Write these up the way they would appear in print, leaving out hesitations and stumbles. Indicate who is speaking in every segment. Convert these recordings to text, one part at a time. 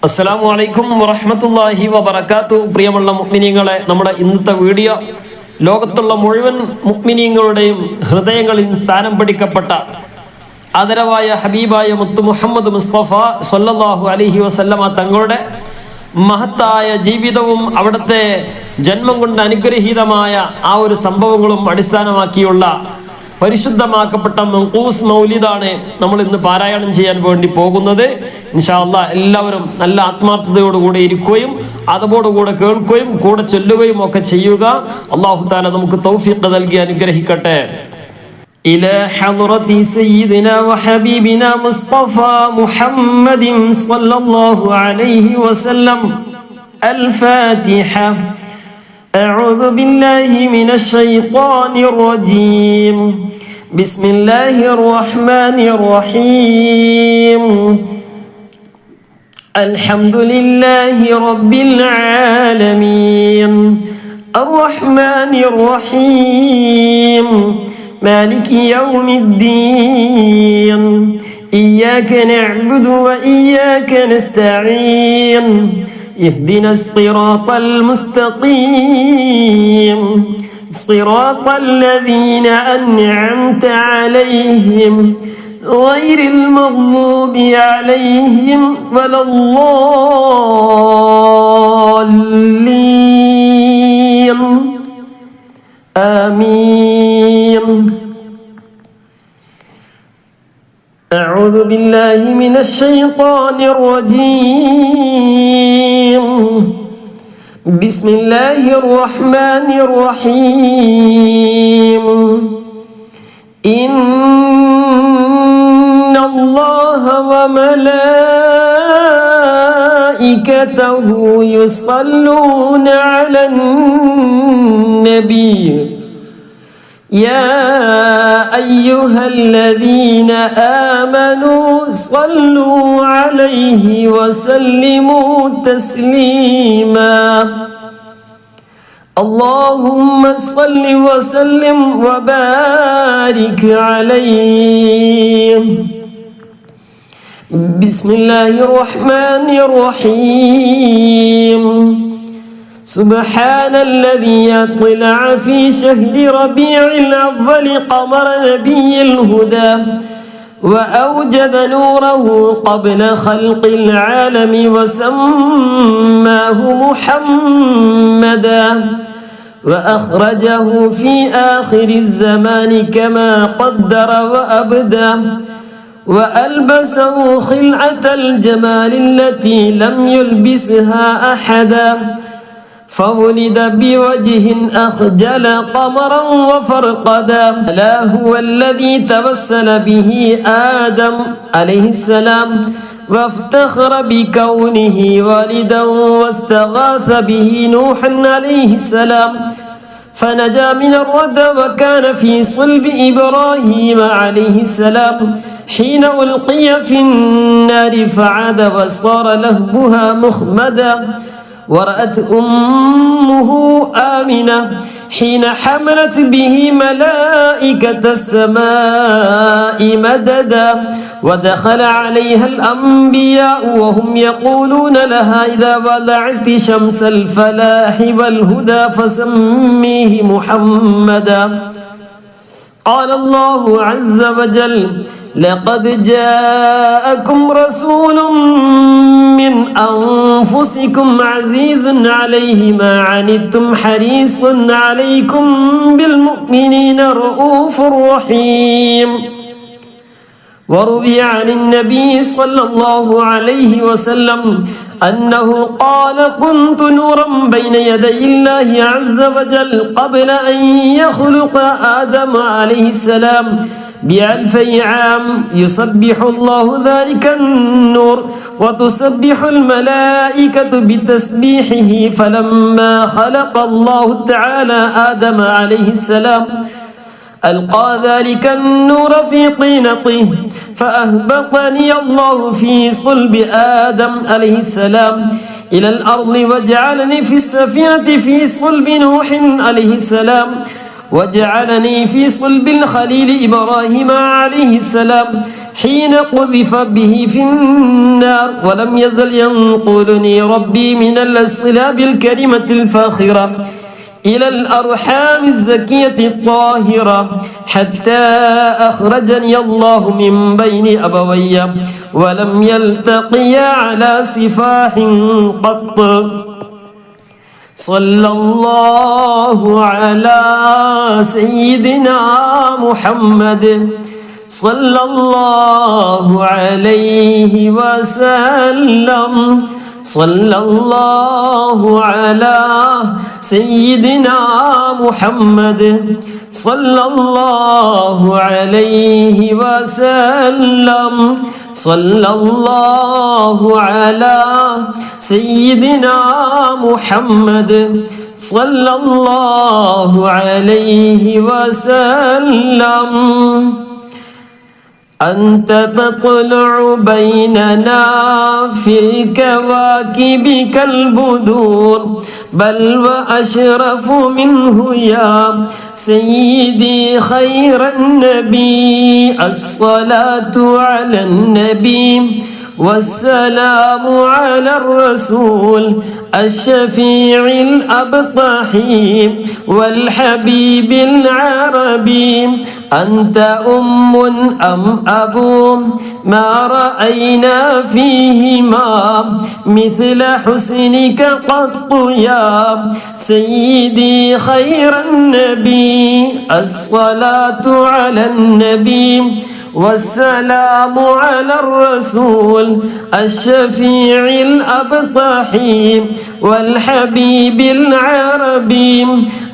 Speaker 1: അസ്സലാമു അലൈക്കും വറഹ്മത്തുള്ളാഹി വബറകാതുഹു. പ്രിയമുള്ള മുഅ്മിനീങ്ങളെ, നമ്മുടെ ഇന്നത്തെ വീഡിയോ ലോകത്തുള്ള മുഴുവൻ മുഅ്മിനീങ്ങളുടെയും ഹൃദയങ്ങളിൽ സ്ഥാനം പിടിക്കപ്പെട്ട ആദരവായ ഹബീബായ മുത്തു മുഹമ്മദ് മുസ്തഫ സ്വല്ലല്ലാഹു അലൈഹി വസല്ലമ തങ്ങളുടെ മഹത്തായ ജീവിതവും അവിടുത്തെ ജന്മം കൊണ്ട് അനുഗ്രഹീതമായ ആ ഒരു സംഭവങ്ങളും അടിസ്ഥാനമാക്കിയുള്ള പരിശുദ്ധമാക്കപ്പെട്ട മൻഖൂസ് മൗലിദാണ് നമ്മൾ ഇന്ന് പാരായണം ചെയ്യാൻ വേണ്ടി പോകുന്നത്. ഇൻഷാ അല്ലാഹ് എല്ലാവരും നല്ല ആത്മാർത്ഥതയോടുകൂടെ ഇരിക്കുകയും അതോടുകൂടെ കേൾക്കുകയും കൂടെ ചൊല്ലുകയും ഒക്കെ ചെയ്യുക. അല്ലാഹു തആല നമുക്ക് തൗഫീഖ് നൽകി അനുഗ്രഹിക്കട്ടെ. إلى حضرة سيدنا وحبيبنا مصطفى محمد صلى الله عليه وسلم. الفاتحة. أعوذ بالله من الشيطان الرجيم. بسم الله الرحمن الرحيم. الحمد لله رب العالمين. الرحمن الرحيم. مالك يوم الدين. إياك نعبد وإياك نستعين. اهدنا الصراط المستقيم. صراط الذين أنعمت عليهم غير المغضوب عليهم ولا الضالين. آمين. أعوذ بالله من الشيطان الرجيم. بسم الله الرحمن الرحيم. إن الله وملائكته يصلون على النبي. يا أيها الذين آمنوا صلوا عليه وسلموا تسليما. اللهم صل وسلم وبارك عليه. بسم الله الرحمن الرحيم. سبحان الذي أطلع في شهر ربيع الأول قمر نبي الهدى وأوجد نوره قبل خلق العالم وسماه محمدا وأخرجه في آخر الزمان كما قدر وأبدى وألبسه خلعة الجمال التي لم يلبسها أحدا فولد بوجه أخجل قمرا وفرقدا. لا هو الذي توسل به آدم عليه السلام وافتخر بكونه والدا واستغاث به نوح عليه السلام فنجا من الردى وكان في صلب إبراهيم عليه السلام حين ألقي في النار فعاد وصار لهبها مخمدا. ورأت أمه آمنة حين حملت به ملائكة السماء مددا. ودخل عليها الأنبياء وهم يقولون لها إذا بلعت شمس الفلاح والهدى فسميه محمدا. قال الله عز وجل لقد جاءكم رسول من أنفسكم عزيز عليه ما عنتم حريص عليكم بالمؤمنين رؤوف رحيم. وروي عن النبي صلى الله عليه وسلم أنه قال كنت نورا بين يدي الله عز وجل قبل أن يخلق آدم عليه السلام ب1000 عام يسبح الله ذلك النور وتسبح الملائكة بتسبيحه. فلما خلق الله تعالى آدم عليه السلام ألقى ذلك النور في طينته فأهبطني الله في صلب آدم عليه السلام إلى الأرض وجعلني في السفينة في صلب نوح عليه السلام وجعلني في صلب الخليل إبراهيم عليه السلام حين قذف به في النار ولم يزل ينقلني ربي من الأصلاب الكريمة الفاخرة إلى الأرحام الزكية الطاهرة حتى أخرجني الله من بين أبوي ولم يلتقيا على سفاح قط صلى الله على سيدنا محمد صلى الله عليه وسلم صلى الله على سيدنا محمد صلى الله عليه وسلم صلى الله على سيدنا محمد صلى الله عليه وسلم أنت تطلع بيننا في الكواكب كالبدور بل وأشرف منه يا سيدي خير النبي الصلاة على النبي والسلام على الرسول الشفيع الأبطحي والحبيب العربي أنت أم أم أبو ما رأينا فيهما مثل حسنك قط يا سيدي خير النبي الصلاة على النبي والسلام على الرسول الشفيع الأبطحي والحبيب العربي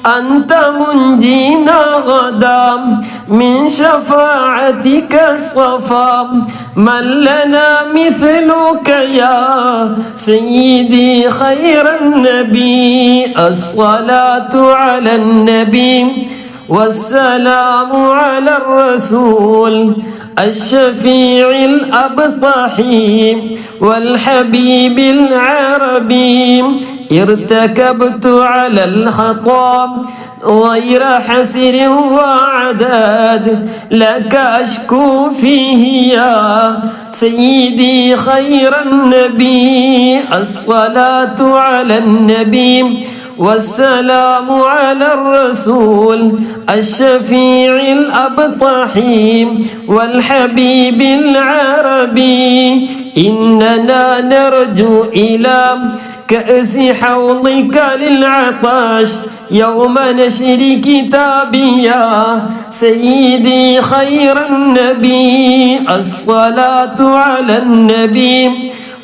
Speaker 1: أنت منجينا غدا من شفاعتك الصفا من لنا مثلك يا سيدي خير النبي الصلاة على النبي والسلام على الرسول الشفيع الأبطحي والحبيب العربي ارتكبت على الخطا غير حسر وعداد لك أشكو فيه يا سيدي خير النبي الصلاة على النبي والسلام على الرسول الشفيع الأبطحي والحبيب العربي إننا نرجو إلى كأس حوضك للعطش يوم نشر كتابي يا سيدي خير النبي الصلاة على النبي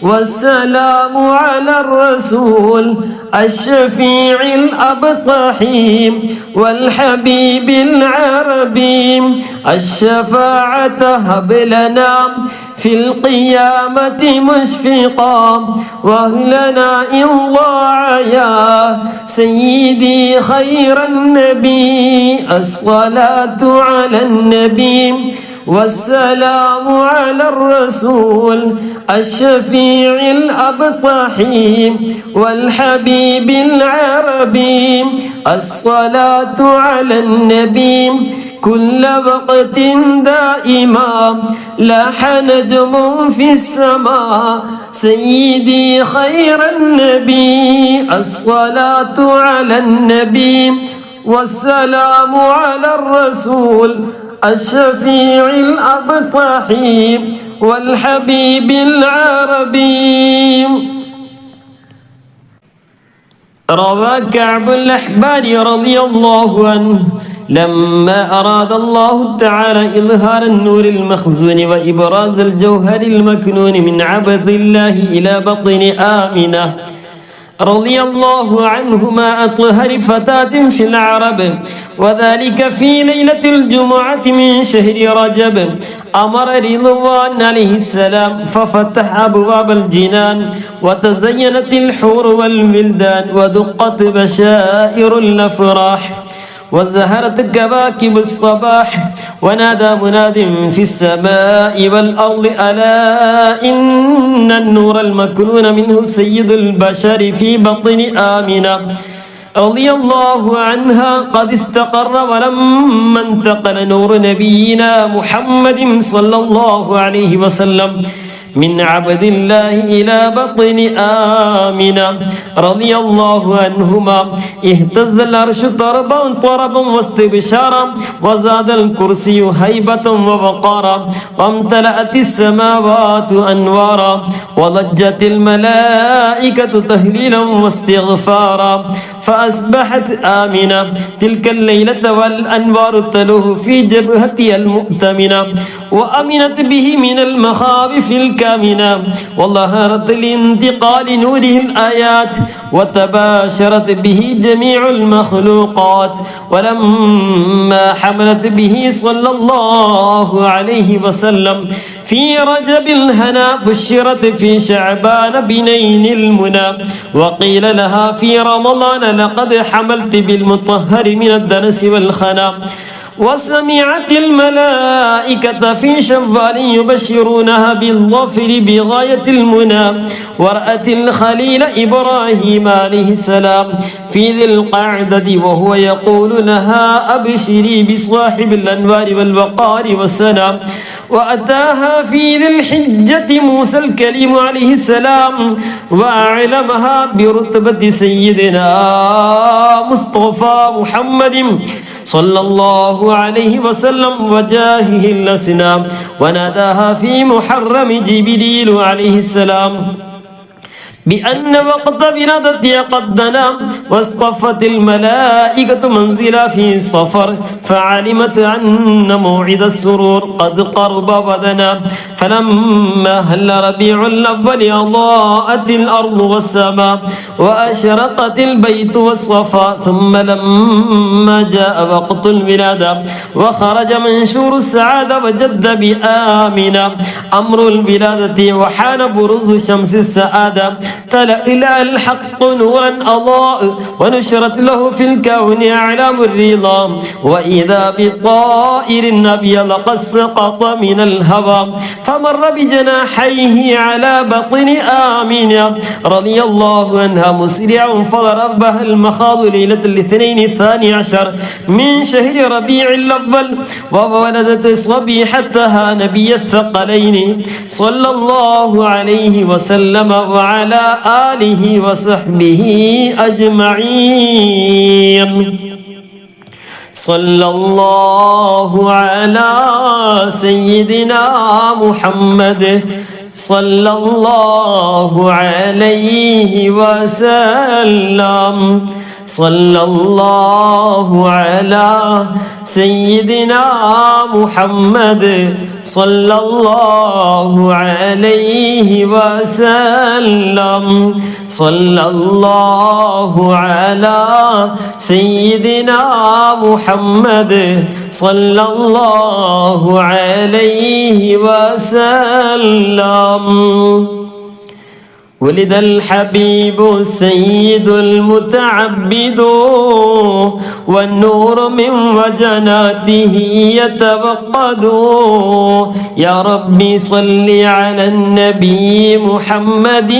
Speaker 1: والسلام على الرسول الشفيع الأبطحي والحبيب العربي الشفاعة هب لنا في القيامة مشفقا واهلنا إن ضاع يا سيدي خير النبي الصلاة على النبي والسلام على الرسول الشفيع الأبطحي والحبيب العربي الصلاة على النبي كل وقت دائما لاح نجم في السماء سيدي خير النبي الصلاة على النبي والسلام على الرسول الشفيع الأبطحي والحبيب العربي روى كعب الأحبار رضي الله عنه لما أراد الله تعالى إظهار النور المخزون وإبراز الجوهر المكنون من عبد الله إلى بطن آمنة رضي الله عنهما أطهر فتاة في العرب وذلك في ليلة الجمعة من شهر رجب أمر رضوان عليه السلام ففتح أبواب الجنان وتزينت الحور والولدان ودقت بشائر الأفراح وزهرت كواكب الصباح ونادى مناد في السماء والأرض ألا إن النور المكنون منه سيد البشر في بطن آمنة رضي الله عنها قد استقر ولما انتقل نور نبينا محمد صلى الله عليه وسلم من عبد الله إلى بطن آمنة رضي الله عنهما اهتز العرش طربا واستبشارا وزاد الكرسي هيبة ووقارا وامتلأت السماوات أنوارا وضجت الملائكة تهليلا واستغفارا فأصبحت آمنة تلك الليلة والأنوار تلوه في جبهتها المؤتمنة وأمنت به من المخاوف الكامنة وظهرت لانتقال نوره الآيات وتباشرت به جميع المخلوقات ولما حملت به صلى الله عليه وسلم في رجب الهنا بشرت في شعبان بنين المنى وقيل لها في رمضان لقد حملت بالمطهر من الدنس والخنا وسمعت الملائكة في شوال يبشرونها بالظفر بغاية المنى ورأت الخليل إبراهيم عليه السلام في ذي القعدة وهو يقول لها أبشري بصاحب الأنوار والوقار والسلام وأتاها في ذي الحجة موسى الكليم عليه السلام وأعلمها برتبة سيدنا مصطفى محمد صلى الله عليه وسلم وجاهه الأسنى وناداها في محرم جبريل عليه السلام بأن وقت ولادتها قد دنا واصطفت الملائكة منزلا في صفر فعلمت أن موعد السرور قد قرب ودنا فلما هل ربيع الأول أضاءت الأرض والسماء وأشرقت البيت والصفا ثم لما جاء وقت الولادة وخرج منشور السعادة وجد بآمنة أمر الولادة وحان بروز شمس السعادة تلألأ الحق نورا أضاء ونشرت له في الكون أعلام الرضا وإذا بطائر أبيض قد سقط من الهوى فمر بجناحيه على بطن آمنة رضي الله عنها مسرعا فضربها المخاض ليلة الاثنين الثاني عشر من شهر ربيع الأول وولدت صبيحتها نبي الثقلين صلى الله عليه وسلم وعلى آله وصحبه أجمعين صلى الله على سيدنا محمد صلى الله عليه وسلم صلى الله على سيدنا محمد صلى الله عليه وسلم صلى الله على سيدنا محمد صلى الله عليه وسلم ولد الحبيب السيد المتعبد والنور من وجناته يتوقد يا ربي صل على النبي محمد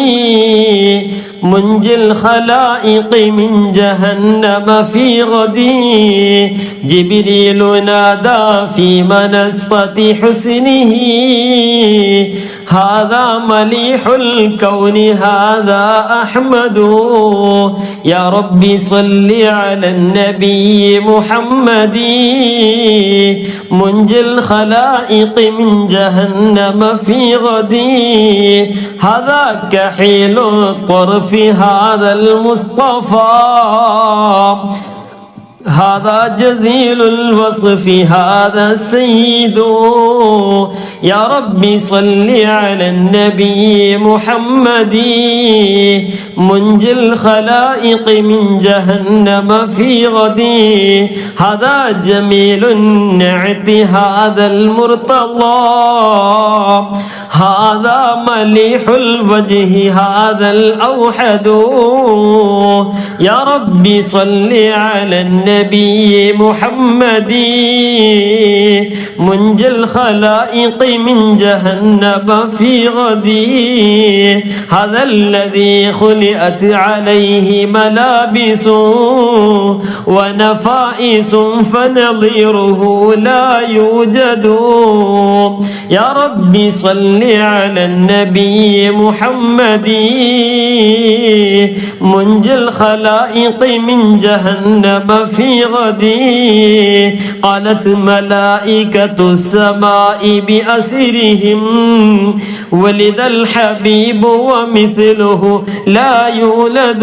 Speaker 1: منجي الخلائق من جهنم في غدي جبريل نادى في منصة حسنه هذا مليح الكون هذا أحمد يا ربي صل على النبي محمد منجي الخلائق من جهنم في غدي هذا كحيل الطرف هذا المصطفى هذا جزيل الوصف هذا السيد يا ربي صل على النبي محمد منجي الخلائق من جهنم في غدي هذا جميل النعت هذا المرتضى هذا مليح الوجه هذا الأوحد يا ربي صل على النبي محمد منجي الخلائق من جهنم في غدي هذا الذي خلقت عليه ملابس ونفائس فنظيره لا يوجد يا ربي صل على النبي محمد منجي الخلائق من جهنم في غدي قالت ملائكة السماء بأسرهم ولد الحبيب ومثله لا يولد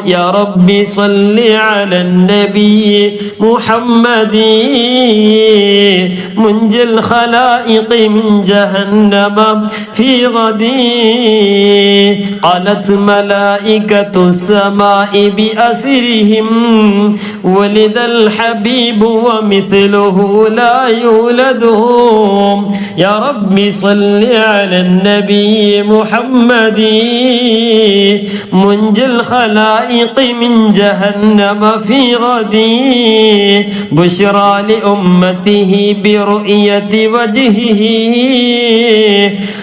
Speaker 1: يا ربي صل على النبي محمد منجي الخلائق من جهنم في غدي قالت ملائكة السماء بأسرهم ولد الحبيب ومثله لا يولد يا ربي صل على النبي محمد منجي الخلائق من جهنم في غدي بشرى لأمته برؤية وجهه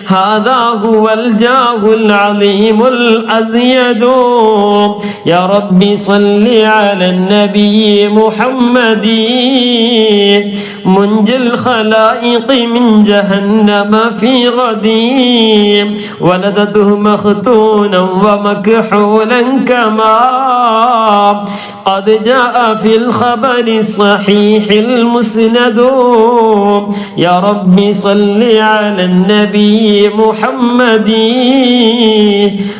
Speaker 1: هذا هو الجاه العظيم الأزيد يا ربي صل على النبي محمد منجي الخلائق من جهنم في غدي ولدته مختونا ومكحولا كما قد جاء في الخبر الصحيح المسند يا ربي صل على النبي محمد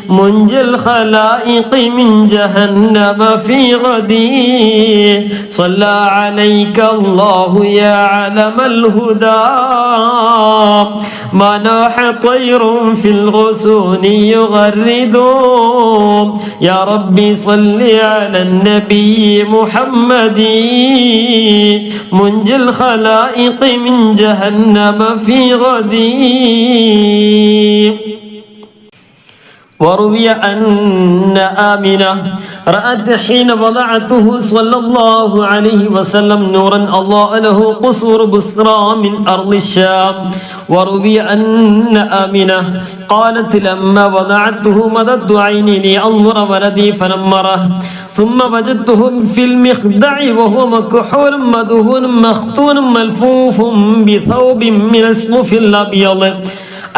Speaker 1: منجي الخلائق من جهنم في غدي صلى عليك الله يا علم الهدى ما ناح طير في الغصون يغرد يا ربي صل على النبي محمد منجي الخلائق من جهنم في غدي وروي أن آمنة رأت حين وضعته صلى الله عليه وسلم نورا الله له قصور بصرى من أرض الشام وروي أن آمنة قالت لما وضعته مددت عيني لأنظر ولدي فنمره ثم وجدته في المخدع وهو مكحول مدهون مختون ملفوف بثوب من الصوف الأبيض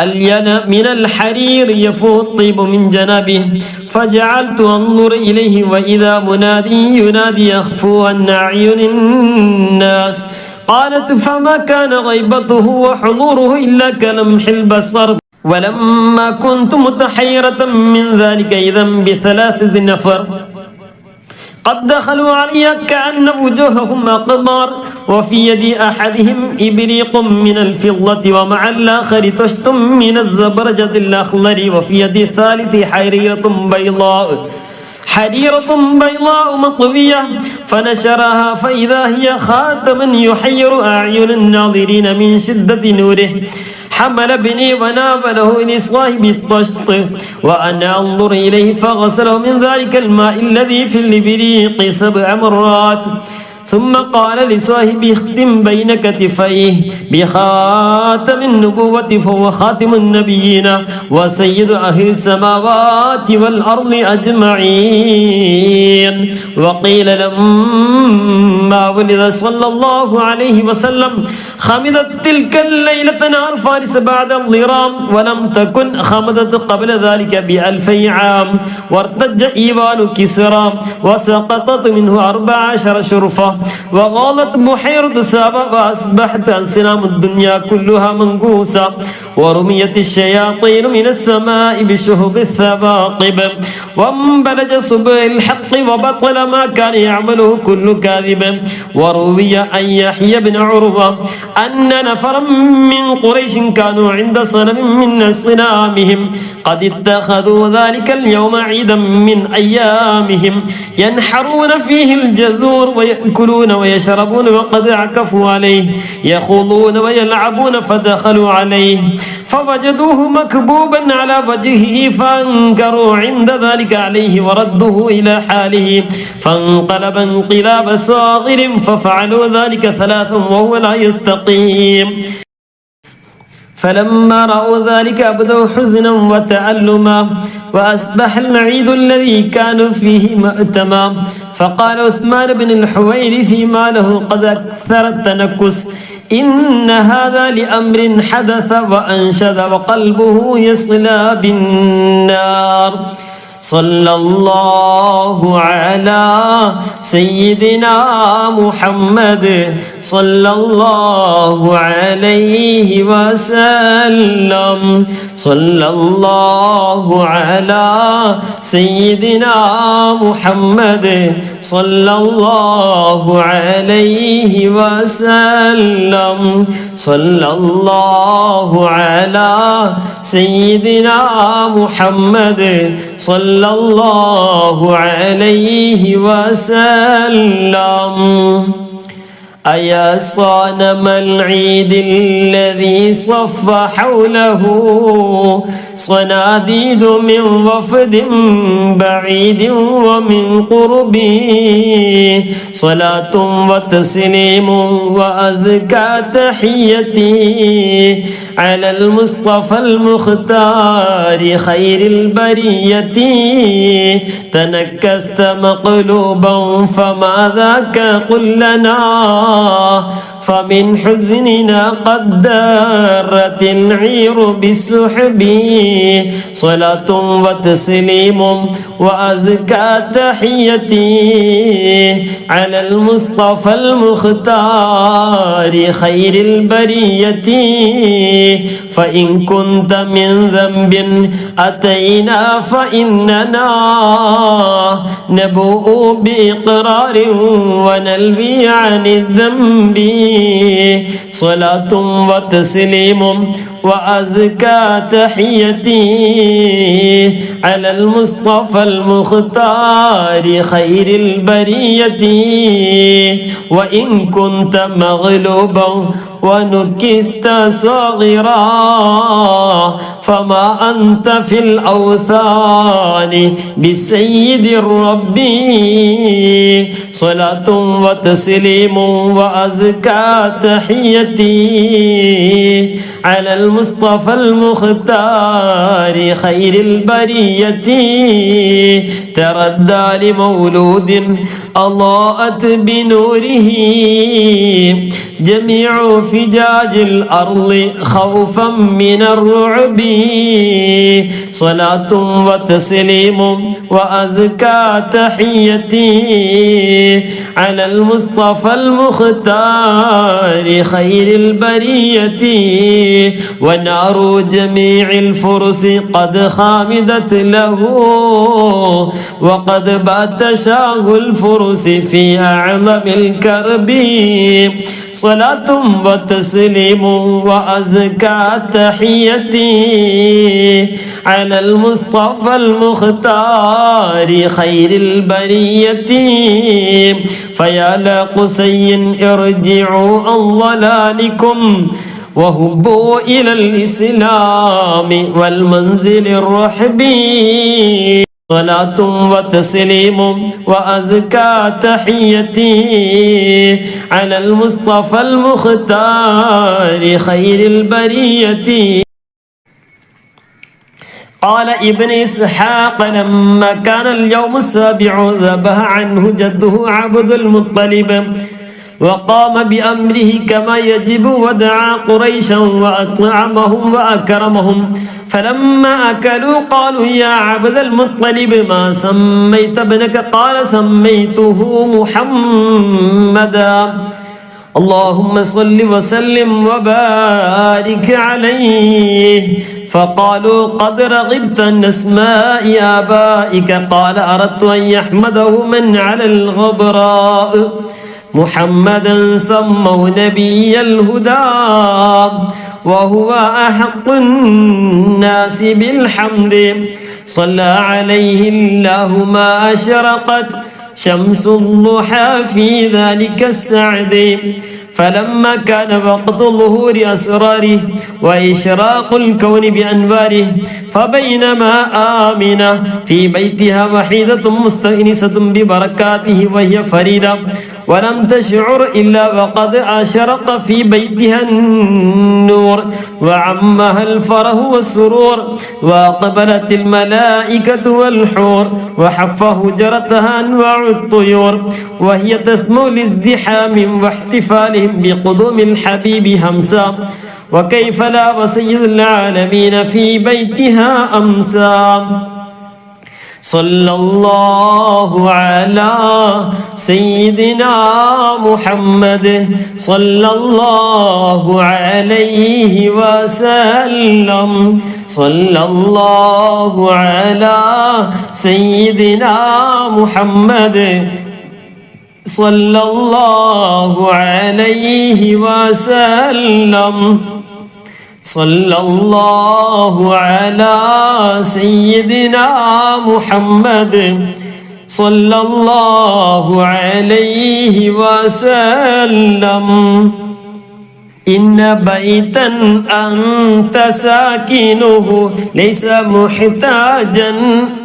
Speaker 1: ألين من الحرير يفوه الطيب من جنبه فجعلت أنظر إليه وإذا منادي ينادي يخفو عن أعين الناس قالت فما كان غيبته وحضوره إلا كلمح البصر ولما كنت متحيرة من ذلك إذا بثلاثة نفر قد دخلوا علي كأن وجوههم أقمار وفي يد أحدهم إبريق من الفضة ومع الآخر طشت من الزبرجد الأخضر وفي يد الثالث حريرة بيضاء مطوية فنشرها فإذا هي خاتما يحير أعين الناظرين من شدة نوره حمل ابني وناوله لصاحب الطشط وأنا أنظر إليه فغسله من ذلك الماء الذي في الإبريق 7 مرات ثم قال لصاحبه اختم بين كتفيه بخاتم النبوة فهو خاتم النبيين وسيد أهل السماوات والأرض أجمعين وقيل لما ولد صلى الله عليه وسلم خمدت تلك الليلة نار فارس بعد الضرام ولم تكن خمدت قبل ذلك ب2000 عام وارتج إيوان كسرى وسقطت منه 14 شرفة وغالت بحيرة سابا وأصبحت أنسنام الدنيا كلها منقوسة ورميت الشياطين من السماء بشهب الثواقب وانبلج صبح الحق وبطل ما كان يعمله كل كاذب وروي أن يحيى بن عروة أن نفرا من قريش كانوا عند صنم من أصنامهم قد اتخذوا ذلك اليوم عيدا من أيامهم ينحرون فيه الجزور ويأكلون ويشربون وقد عكفوا عليه يخوضون ويلعبون فدخلوا عليه فوجدوه مكبوبا على وجهه فانكروا عند ذلك عليه وردوه إلى حاله فانقلب انقلاب صاغر ففعلوا ذلك ثلاثا وهو لا يستقيم فلما رأوا ذلك أبدوا حزنا وتألما وأصبح العيد الذي كانوا فيه مأتما فقال عثمان بن الحويرث ما له قد أكثر التنكس إن هذا لأمر حدث وأنشد وقلبه يصلى بالنار صلى الله على سيدنا محمد صلى الله عليه وسلم صلى الله على سيدنا محمد صلى الله عليه وسلم صلى الله على سيدنا محمد صلى الله عليه وسلم أيا صنم العيد الذي صف حوله صناديد من وفد بعيد ومن قرب صلاة وتسليم وأزكى تحيتي على المصطفى المختار خير البرية تنكست مقلوبا فما ذاك قل لنا فمن حزننا قد دارت العير بالسحب صلاة وتسليم وأزكى تحيتي على المصطفى المختار خير البرية فإن كنت من ذنب أتينا فإننا نبوء بإقرار ونلوي عن الذنب صلاة وتسليم وأزكى تحيتي على المصطفى المختار خير البرية وإن كنت مغلوبا ونكست صغيرا فما أنت في الأوثان بسيد الرب صلاة وتسليم وأزكى تحيتي على المصطفى المختار خير البرية تردى لمولود أضاءت بنوره جميع فجاج الأرض خوفا من الرعب صلاة وتسليم وأزكى تحيتي على المصطفى المختار خير البرية ونار جميع الفرس قد خامدت له وقد بات شاه الفرس في أعظم الكرب صلاة وتسليم وأزكى تحيتي على المصطفى المختار خير البرية فيا لقسي ارجعوا عن ضلالكم وهبوا إلى الإسلام والمنزل الرحبي صلاة وتسليم وأزكى تحيتي على المصطفى المختار خير البرية قال ابن إسحاق لما كان اليوم السابع ذبح عنه جده عبد المطلب وقام بأمره كما يجب ودعا قريشا وأطعمهم وأكرمهم فلما أكلوا قالوا يا عبد المطلب ما سميت ابنك قال سميته محمدا اللهم صل وسلم وبارك عليه فقالوا قد رغبت عن أسماء آبائك قال أردت أن يحمده من على الغبراء محمدا سموا نبي الهدى وهو أحق الناس بالحمد صلى عليه الله ما أشرقت شمس الضحى في ذلك السعد فلما كان وقت ظهور أسراره وإشراق الكون بأنواره فبينما آمنة في بيتها وحيدة مستأنسة ببركاته وهي فريدة ولم تشعر إلا وقد أشرق في بيتها النور وعمها الفرح والسرور وأقبلت الملائكة والحور وحف هجرتها أنواع الطيور وهي تسمع لازدحام واحتفالهم بقدوم الحبيب همسا وكيف لا وسيد العالمين في بيتها أمسى صلى الله على سيدنا محمد صلى الله عليه وسلم صلى الله على سيدنا محمد صلى الله عليه وسلم صلى الله على سيدنا محمد صلى الله عليه وسلم إن بيتا أنت ساكنه ليس محتاجا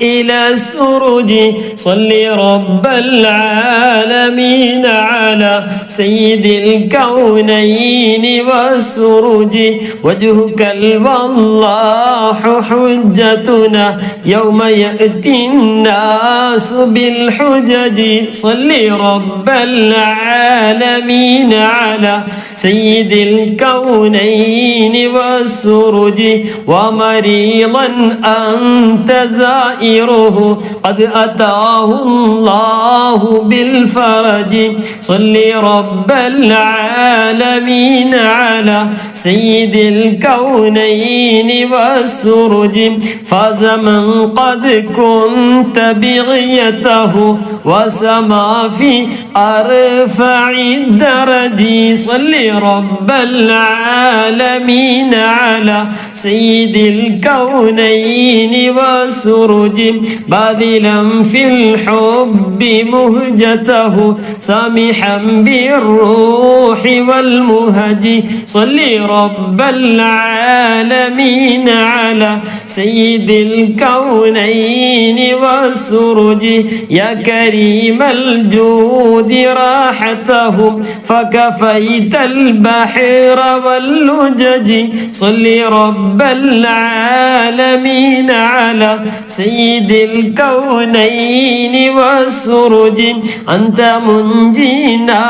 Speaker 1: إلى سرج صل رب العالمين على سيد الكونين والسرج وجهك الوضاح حجتنا يوم يأتي الناس بالحجج صل رب العالمين على سيد الكونين والسرج ومريضا أنت زائره قد أتاه الله بالفرج صل رب العالمين على سيد الكونين والسرج فاز من قد كنت بغيته وسما في أرفع الدرج صل رب العالمين على سيد الكونين والسرج باذلا في الحب مهجته سامحا بالروح والمهج صل رب العالمين على سيد الكونين والسرج يا كريم الجود راحتهم فكفيت البحر واللجج صل رب العالمين على سيد الكونين والسرج أنت منجينا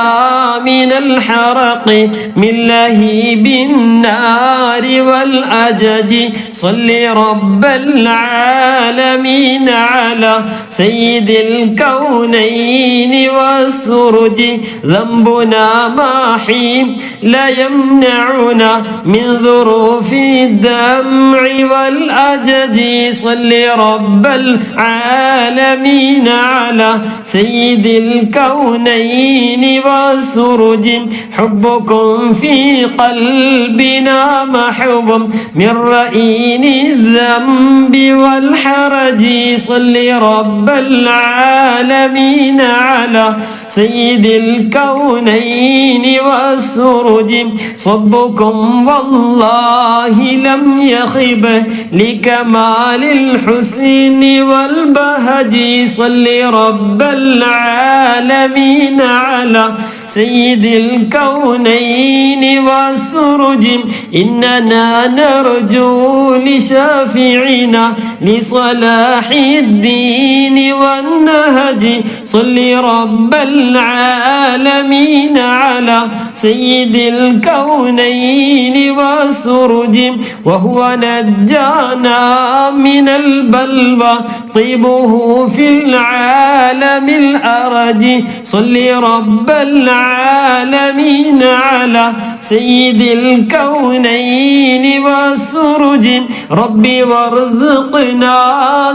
Speaker 1: من الحرق من لهيب النار والأجج صل رب العالمين على سيد الكونين والسرج ذنبنا ماحي لا يمنعنا من ظروف الدمع والأجد صل رب العالمين على سيد الكونين والسرج حبكم في قلبنا محب من رئين الذنب والحرج صل رب العالمين على سيد الكونين والسرج صبكم والله لم يخب لكمال الحسن والبهج صل رب العالمين على سيد الكونين والسرج إننا نرجو لشافعنا لصلاح الدين والنهج صل رب العالمين على سيد الكونين والسرج وهو نجانا من البلوى طيبه في العالم الأرج صل رب العالمين على سيد الكونين والسرج ربي وارزقنا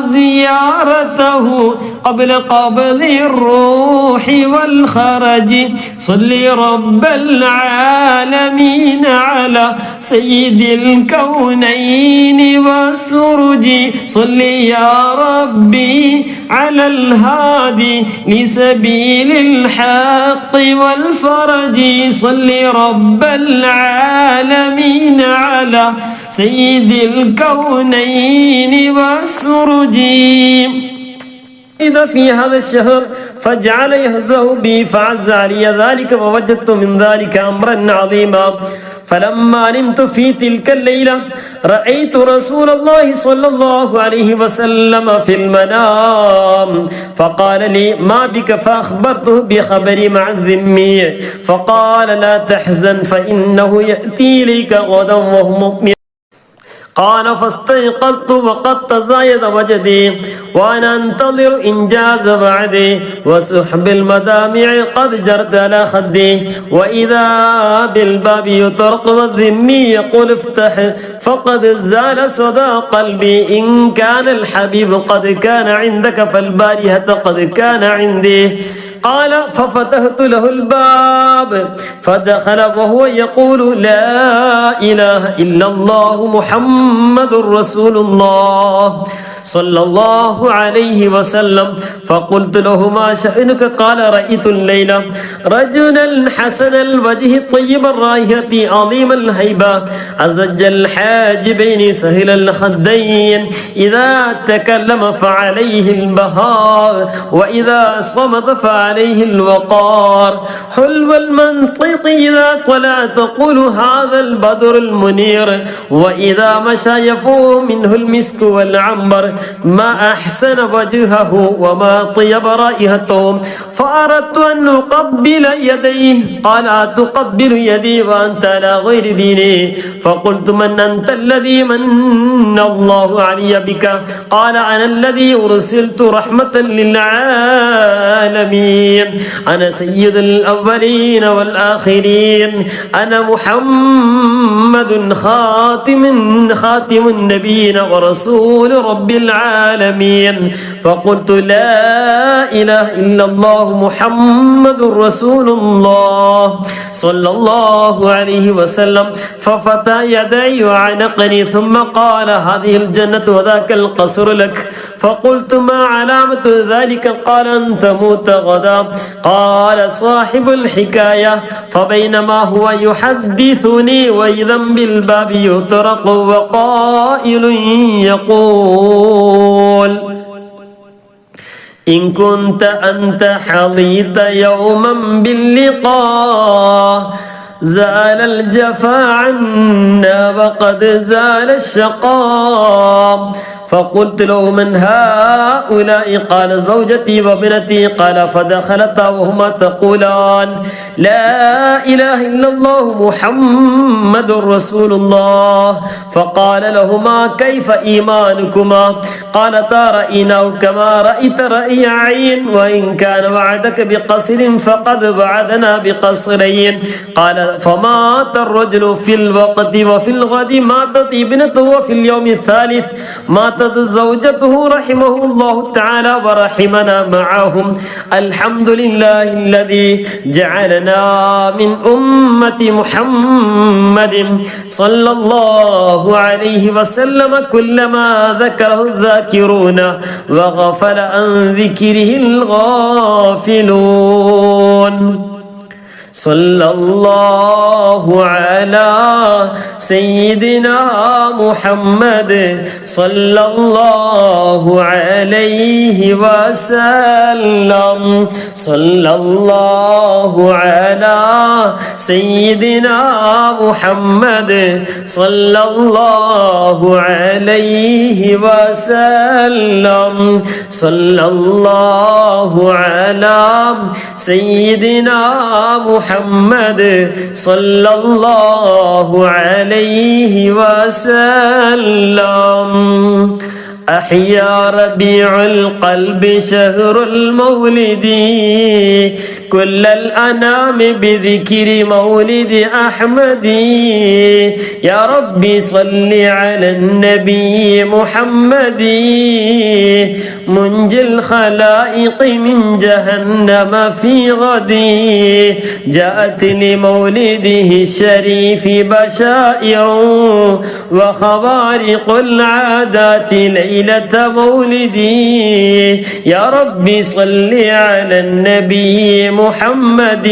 Speaker 1: زيارته قبل قبض الروح والخرج صل رب العالمين على سيد الكونين والسرج صل يا ربي على الهادي لسبيل الحق والفرج صل رب العالمين على سيد الكونين والسرج إذا في هذا الشهر فجعل يهزأ بي فعز علي ذلك ووجدت من ذلك أمرا عظيما فلما نمت في تلك الليلة رأيت رسول الله صلى الله عليه وسلم في المنام فقال لي ما بك فأخبرته بخبري مع الذمي فقال لا تحزن فإنه يأتي إليك غدا وهو مؤمن قال فاستيقظت وقد تزايد وجدي وأنا أنتظر إنجاز بعدي وسحب المدامع قد جرت على خدي وإذا بالباب يطرق والذمي يقول افتح فقد زال صدى قلبي إن كان الحبيب قد كان عندك فالبارحة قد كان عندي قال ففتحت له الباب فدخل وهو يقول لا إله إلا الله محمد رسول الله صلى الله عليه وسلم فقلت له ما شأنك قال رأيت الليلة رجلا حسن الوجه طيب الرائحة عظيم الهيبة أزج الحاجبين سهل الخدين إذا تكلم فعليه البهاء وإذا صمت فعليه الوقار حلو المنطق إذا طلع تقول هذا البدر المنير وإذا مشى يفوه منه المسك والعنبر ما أحسن وجهه وما طيب رائحته فأردت أن أقبل يديه قال أتقبل يدي وأنت على غير ديني فقلت من أنت الذي من الله علي بك قال أنا الذي أرسلت رحمة للعالمين أنا سيد الأولين والآخرين أنا محمد خاتم النبيين ورسول رب العالمين فقلت لا إله إلا الله محمد رسول الله صلى الله عليه وسلم ففتى يدي وعنقني ثم قال هذه الجنة وذاك القصر لك فقلت ما علامة ذلك قال أن تموت غدا قال صاحب الحكاية فبينما هو يحدثني وإذا بالباب يطرق وقائل يقول إن كنت أنت حظيت يوما باللقاء زال الجفا عنا وقد زال الشقاء فقلت له من هؤلاء قال زوجتي وابنتي قال فدخلتا وهما تقولان لا إله إلا الله محمد رسول الله فقال لهما كيف إيمانكما قالتا رأيناه كما رأيت رأي عين وإن كان وعدك بقصر فقد وعدنا بقصرين قال فمات الرجل في الوقت وفي الغد ماتت ابنته وفي اليوم الثالث ماتت زوجته رحمه الله تعالى ورحمنا معهم الحمد لله الذي جعلنا من أمة محمد صلى الله عليه وسلم كلما ذكره الذاكرون وغفل عن ذكره الغافلون صلى الله على سيدنا محمد صلى الله عليه وسلم صلى الله على سيدنا محمد صلى الله عليه وسلم صلى الله على سيدنا محمد صلى الله عليه وسلم أحيا ربيع القلب شهر المولد كل الأنام بذكر مولد أحمد يا ربي صل على النبي محمد منجي الخلائق من جهنم في غدي جاءت لمولده الشريف بشائر وخوارق العادات ليلة مولدي يا ربي صل على النبي محمد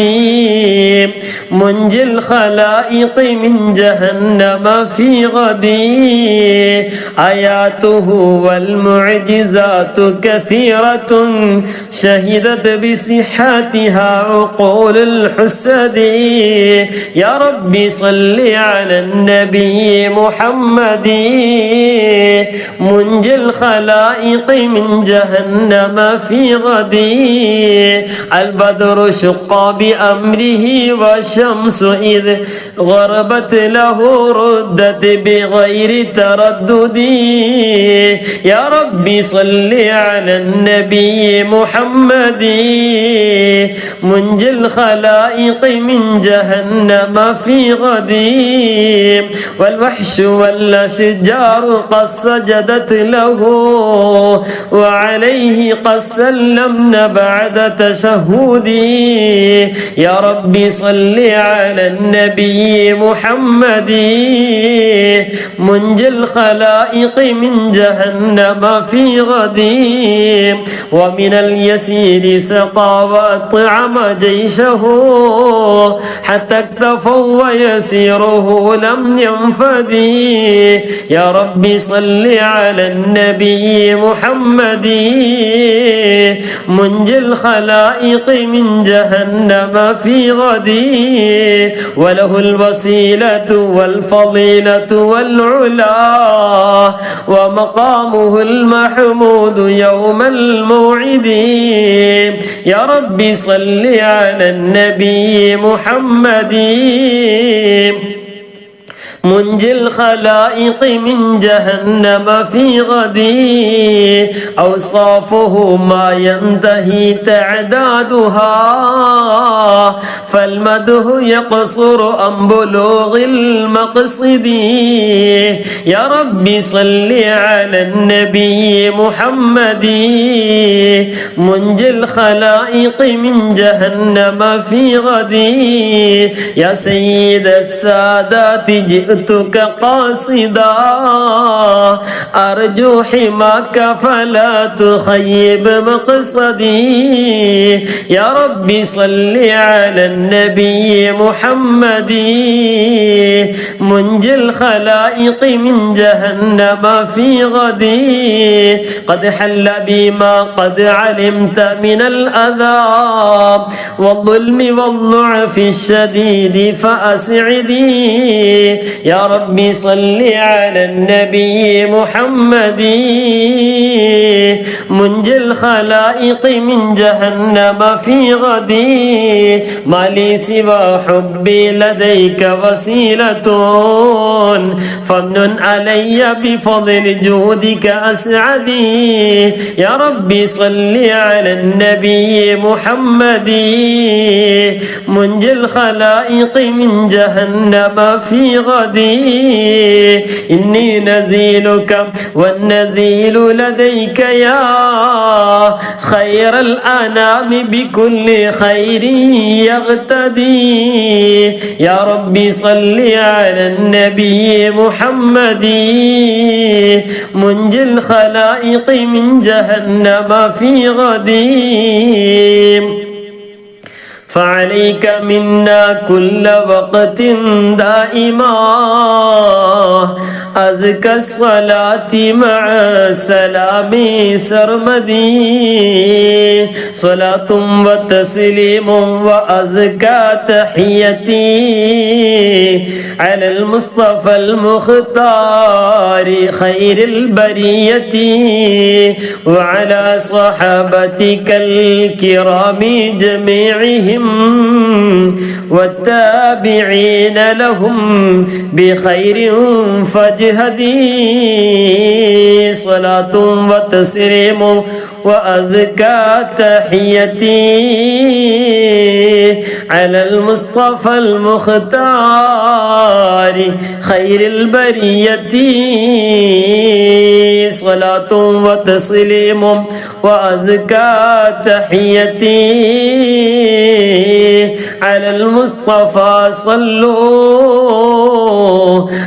Speaker 1: منجي الخلائق من جهنم في غدي آياته والمعجزات كثيرة شهدت بصحتها عقول الحسد يا ربي صل على النبي محمد منجي الخلائق من جهنم في غدي البدر شق بأمره والشمس إذ غربت له ردت بغير تردد يا ربي صل على النبي محمد منجي الخلائق من جهنم في غدي والوحش والأشجار قد سجدت له وعليه قد سلمنا بعد تشهدي يا ربي صل على النبي محمد منجي الخلائق من جهنم في غدي ومن اليسير سقى وأطعم جيشه حتى اكتفوا ويسيره لم ينفدي يا ربي صل على النبي محمد منجي الخلائق من جهنم في غدي وله الوسيلة والفضيلة والعلا ومقامه المحمود يوم الموعد يا ربي صل على النبي محمد منجي الخلائق من جهنم في غدي أوصافه ما ينتهي تعدادها فالمدح يقصر عن بلوغ المقصد يا ربي صل على النبي محمد منجي الخلائق من جهنم في غدي يا سيد السادات جئتك قاصدا أرجو حماك فلا تخيب مقصدي يا ربي صل على النبي محمد منجي الخلائق من جهنم في غدي قد حل بما قد علمت من الأذى والظلم والضعف الشديد فأسعدي يا ربي صل على النبي محمد منجي الخلائق من جهنم في غدي ما لي سوى حبي لديك وسيلة فمن علي بفضل جودك أسعدي يا ربي صل على النبي محمد منجي الخلائق من جهنم في غدي إني نزيلك والنزيل لديك يا خير الأنام بكل خير يغتدي يا ربي صل على النبي محمد منجي الخلائق من جهنم في غدي فعليك منا كل وقت دائما أزكى الصلاة مع سلام سرمدي صلاة وتسليم وأزكى تحيتي على المصطفى المختار خير البرية وعلى صحابتك الكرام جميعهم والتابعين لهم بخير وجهدي صلاة وتسليم وأزكى تحيتي على المصطفى المختار خير البرية صلاة وتسليم وأزكى تحيتي على المصطفى صلوا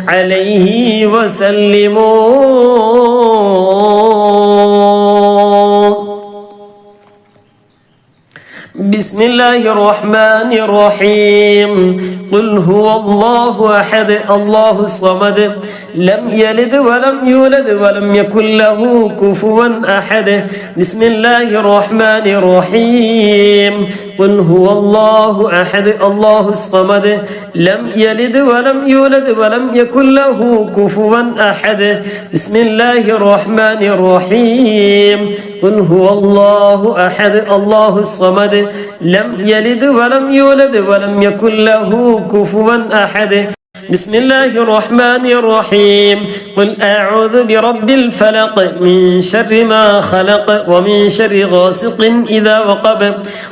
Speaker 1: عليه وسلموا. بسم الله الرحمن الرحيم. قل هو الله أحد الله الصمد لم يلد ولم يولد ولم يكن له كفوا أحد. بسم الله الرحمن الرحيم. قل هو الله أحد الله الصمد لم يلد ولم يولد ولم يكن له كفوا أحد. بسم الله الرحمن الرحيم. قل هو الله أحد الله الصمد لم يلد ولم يولد ولم يكن له كفوا أحد. بسم الله الرحمن الرحيم. قل أعوذ برب الفلق من شر ما خلق ومن شر غاسق إذا وقب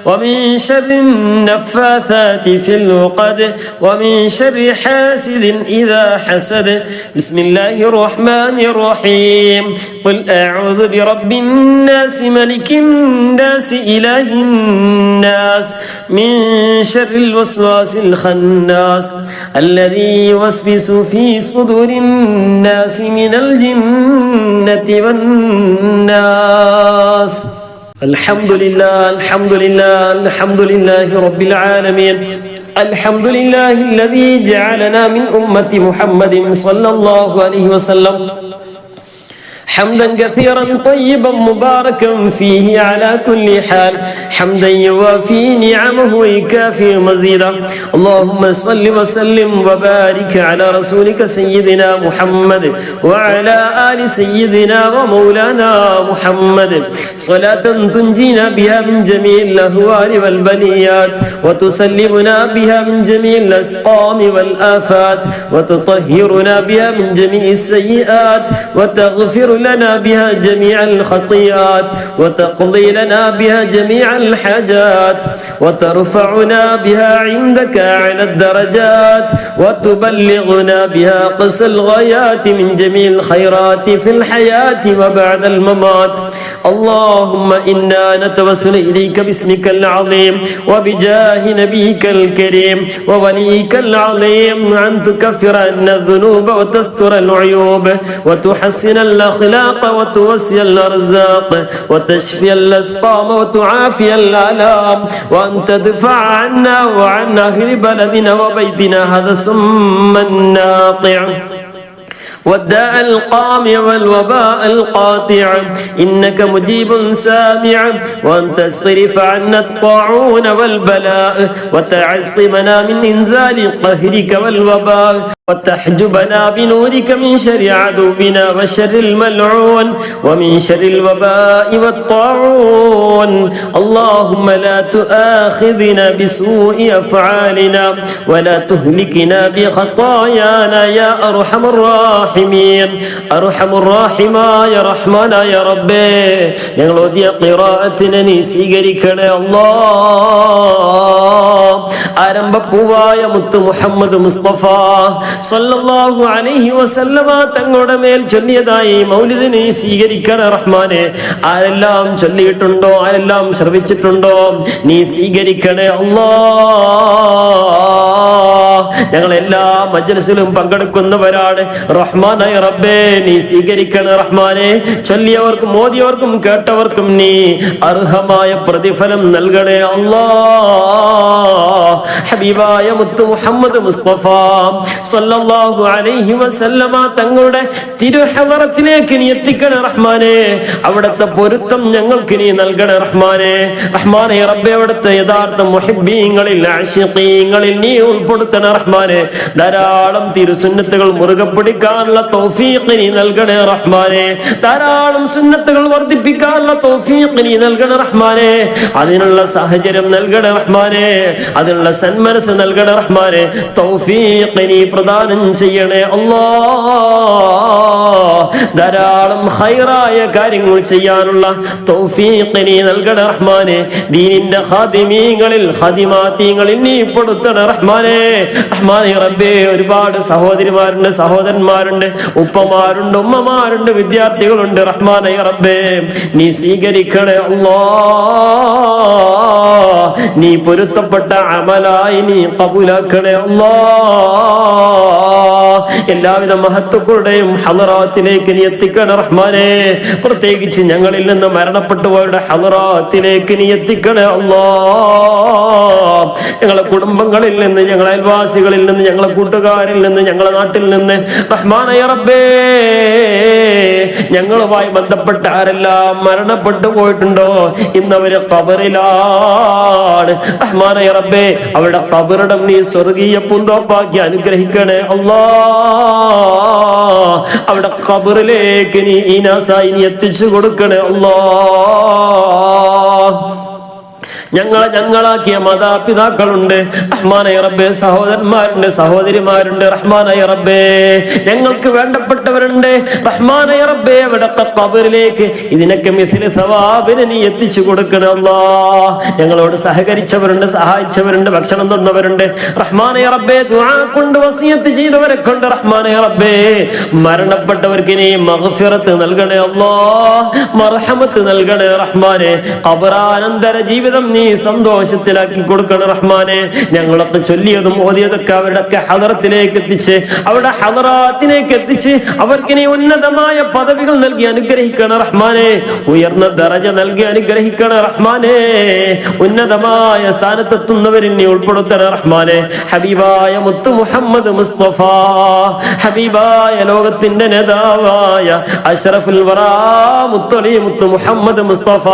Speaker 1: ومن شر النفاثات في العقد ومن شر حاسد إذا حسد. بسم الله الرحمن الرحيم. قل أعوذ برب الناس ملك الناس إله الناس من شر الوسواس الخناس الذي يوسوس في صدور الناس من الجنة والناس. الحمد لله الحمد لله الحمد لله رب العالمين. الحمد لله الذي جعلنا من أمة محمد صلى الله عليه وسلم حمدا كثيرا طيبا مباركا فيه على كل حال حمدا يوافي نعمه ويكافئ مزيدا. اللهم صل وسلم وبارك على رسولك سيدنا محمد وعلى آل سيدنا ومولانا محمد صلاة تنجينا بها من جميع الأهوال والبليات وتسلمنا بها من جميع الأسقام والآفات وتطهرنا بها من جميع السيئات وتغفر لنا بها جميع الخطيئات وتقضي لنا بها جميع الحاجات وترفعنا بها عندك على الدرجات وتبلغنا بها قصى الغايات من جميع الخيرات في الحياة وبعد الممات. اللهم إنا نتوسل إليك باسمك العظيم وبجاه نبيك الكريم ووليك العظيم أن تكفر عنا الذنوب وتستر العيوب وتحسن الأخلاق وتوسع الأرزاق وتشفي الأسقام وتعافي الآلام وأن تدفع عنا وعن أهل بلدنا وبيتنا هذا السم الناقع والداء القامع والوباء القاطع إنك مجيب سامع. وأن تصرف عنا الطاعون والبلاء وتعصمنا من إنزال قهرك والوباء وتحجبنا بنورك من شر عدونا وشر الملعون ومن شر الوباء والطاعون. اللهم لا تؤاخذنا بسوء أفعالنا ولا تهلكنا بخطايانا يا أرحم الراحمين. أرحم الراحمين يا رحمن يا ربي ഞങ്ങൾ ഓതിയ ഖിറാഅത്തിനെ നീ സ്വീകരിക്കണേ അല്ലാഹ്. ആരംഭപ്പൂവായ മുത്ത് മുഹമ്മദ് മുസ്തഫ സല്ലല്ലാഹു അലൈഹി വസല്ലമ തങ്ങളുടെ മേൽ ചൊല്ലിയതായി മൗലിദിനെ സ്വീകരിക്കണേ റഹ്മാനെ. ആരെല്ലാം ചൊല്ലിയിട്ടുണ്ടോ ആരെല്ലാം ശ്രവിച്ചിട്ടുണ്ടോ നീ സ്വീകരിക്കണേ അല്ലാഹ്. ഞങ്ങൾ എല്ലാ മജ്‌ലിസിലും പങ്കെടുക്കുന്നവരാണ് റഹ്മാനായ റബ്ബേ നീ സ്വീകരിക്കണേ റഹ്മാനെ. ചൊല്ലിയവർക്കും ഓതിയവർക്കും കേട്ടവർക്കും നീ അർഹമായ പ്രതിഫലം നൽകണേ അല്ലാഹ്. ഹബീബായ മുത്ത് മുഹമ്മദ് മുസ്തഫ സല്ലല്ലാഹു അലൈഹി വസല്ലമ തങ്ങളുടെ തിരുഹളറത്തിലേക്ക് നീ എത്തിക്കണേ റഹ്മാനെ. അവിടുത്തെ പൊരുത്തം ഞങ്ങൾക്ക് നീ നൽകണേ റഹ്മാനെ. റഹ്മാനെ റബ്ബേ അവിടുത്തെ യഥാർത്ഥ മുഹിബ്ബീങ്ങളിൽ ആശിഖീങ്ങളിൽ നീ ഉൾപ്പെടുത്തണേ കൊടുക്കണേ റഹ്മാനെ. ധാരാളം തിരുസുന്നത്തുകൾ മുറുകെ പിടിക്കാനുള്ള തൗഫീഖ് നീ നൽകണേ റഹ്മാനെ. ധാരാളം സുന്നത്തുകൾ വർദ്ധിപ്പിക്കാനുള്ള തൗഫീഖ് നീ നൽകണേ റഹ്മാനെ. അതിനുള്ള സാഹചര്യം നൽകണേ റഹ്മാനെ. അതിനുള്ള സന്മനസ് നൽകണേ റഹ്മാനെ. തൗഫീഖ് നീ പ്രദാനം ചെയ്യണേ അല്ലാഹ്. ധാരാളം ഖൈറായ കാര്യങ്ങൾ ചെയ്യാനുള്ള തൗഫീഖ് നീ നൽകണേ റഹ്മാനെ. ദീനിന്റെ ഖാദിമീങ്ങളിൽ ഖാദിമാതീങ്ങളിൽ നീ പെടുത്തണേ റഹ്മാനെ. റഹ്മാനെ റബ്ബേ, ഒരുപാട് സഹോദരിമാരുണ്ട്, സഹോദരന്മാരുണ്ട്, ഉപ്പമാരുണ്ട്, ഉമ്മമാരുണ്ട്, വിദ്യാർത്ഥികളുണ്ട്. റഹ്മാനെ റബ്ബേ, നീ സ്വീകരിക്കണേ അല്ലാഹ്. നീ പൊരുത്തപ്പെട്ട അമലായി നീ ഖബൂലാക്കണേ അല്ലാഹ്. എല്ലാവിധ മഹത്തുക്കളുടെയും ഹളറാത്തിലേക്ക് നീ എത്തിക്കണേ റഹ്മാനെ. പ്രത്യേകിച്ച് ഞങ്ങളിൽ നിന്ന് മരണപ്പെട്ടുപോയവരുടെ ഹളറാത്തിലേക്ക് നീ എത്തിക്കണേ അല്ലാഹ്. ഞങ്ങളെ കുടുംബങ്ങളിൽ നിന്ന്, ഞങ്ങളെ അയൽവാസികളിൽ നിന്ന്, ഞങ്ങളെ കൂട്ടുകാരിൽ നിന്ന്, ഞങ്ങളെ നാട്ടിൽ നിന്ന് റഹ്മാനെ റബ്ബേ, ഞങ്ങളുമായി ബന്ധപ്പെട്ട ആരെല്ലാം മരണപ്പെട്ടു പോയിട്ടുണ്ടോ ഇന്നവര് ഖബറിലാണ്. റഹ്മാനെ റബ്ബേ, അവരുടെ ഖബറിടം നീ സ്വർഗീയ പൂന്തോപ്പാക്കി അനുഗ്രഹിക്കണേ അല്ലാഹ്. അവിടെ ഖബറിലേക്ക് നീ ഈനാസായി നീ എത്തിച്ചു കൊടുക്കണേ അല്ലാഹ്. ഞങ്ങളാക്കിയ മാതാപിതാക്കളുണ്ട് റഹ്മാനെ റബ്ബേ, സഹോദരന്മാരുണ്ട്, സഹോദരിമാരുണ്ട് റഹ്മാനെ റബ്ബേ, ഞങ്ങൾക്ക് വേണ്ടപ്പെട്ടവരുണ്ട് റഹ്മാനെ റബ്ബേ. അവിടെ ഖബറിലേക്ക് ഇതിനൊക്കെ മിസ്ലി സവാബിനെ നീ എത്തിച്ചു കൊടുക്കണം അല്ലാഹ്. ഞങ്ങളോട് സഹകരിച്ചവരുണ്ട്, സഹായിച്ചവരുണ്ട്, ഭക്ഷണം തന്നവരുണ്ട് റഹ്മാനെ റബ്ബേ. ദുആ കൊണ്ട് വസിയത്ത് ചെയ്തവരെ കൊണ്ട് റഹ്മാനെ റബ്ബേ, മരണപ്പെട്ടവർക്ക് നീ മഗ്ഫിറത്ത് നൽകണേ അല്ലാഹ്, മർഹമത്ത് നൽകണേ റഹ്മാനെ. ഖബറാനന്തര ജീവിതം നീ സന്തോഷത്തിലാക്കി കൊടുക്കണം റഹ്മാനെ. ഞങ്ങളൊക്കെ ചൊല്ലിയതും ഓതിയതൊക്കെ അവരുടെ ഹദറത്തിലേക്ക് എത്തിച്ച്, അവരുടെ ഹദറാത്തിലേക്ക് എത്തിച്ച് അവർക്ക് നീ ഉന്നതമായ പദവികൾ നൽകി അനുഗ്രഹിക്കണം റഹ്മാനെ. ഉയർന്ന ദറജ നൽകി അനുഗ്രഹിക്കണം റഹ്മാനെ. ഉന്നതമായ സ്ഥാനത്തെത്തുന്നവരിൽ നീ ഉൾപ്പെടുത്തണം റഹ്മാനെ. ഹബീബായ മുത്തു മുഹമ്മദ് മുസ്തഫ, ഹബീബായ ലോകത്തിന്റെ നേതാവായ അഷ്റഫുൽ വറാ മുത്തലി മുത്തു മുഹമ്മദ് മുസ്തഫ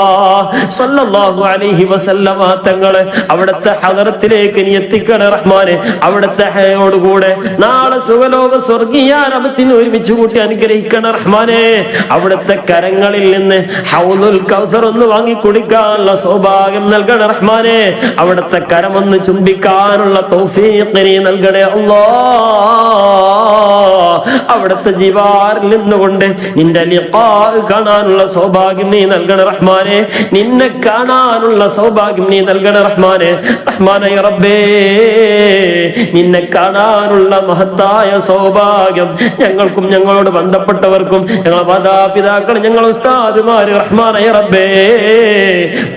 Speaker 1: സല്ലല്ലാഹു അലൈഹി വസല്ലം തങ്ങളെ അവിടുത്തെ ഹദറത്തിലേക്ക് നീ എത്തിക്കണേ റഹ്മാനെ. അവിടുത്തെ ഹയോടുകൂടെ നാളെ സുഖലോക സ്വർഗീയാരമത്തിന് ഒരുമിച്ച് കൂട്ടി അനുഗ്രഹിക്കണേ റഹ്മാനെ. അവിടുത്തെ കരങ്ങളിൽ നിന്ന് ഹൗലുൽ കൗസർ ഒന്ന് വാങ്ങി കുടിക്കാനുള്ള സൗഭാഗ്യം നൽകണേ റഹ്മാനെ. അവിടുത്തെ കരമൊന്ന് ചുംബിക്കാനുള്ള തൗഫീഖ് നീ നൽകണേ അല്ലാഹ്. അവിടുത്തെ ജീവാറിൽ നിന്നുകൊണ്ട് നിന്റെ ലിഖാ കാണാനുള്ള സൗഭാഗ്യം നീ നൽകണേ റഹ്മാനെ. നിന്നെ കാണാനുള്ള സൗഭാഗ്യം നീ നൽകണേ റഹ്മാനെ. റഹ്മാനെ റബ്ബേ, നിന്നെ കാണാനുള്ള മഹത്തായ സൗഭാഗ്യം ഞങ്ങൾക്കും ഞങ്ങളോട് ബന്ധപ്പെട്ടവർക്കും, ഞങ്ങളെ മാതാപിതാക്കൾ, ഞങ്ങളെ ഉസ്താദുമാര് റഹ്മാനെ റബ്ബേ,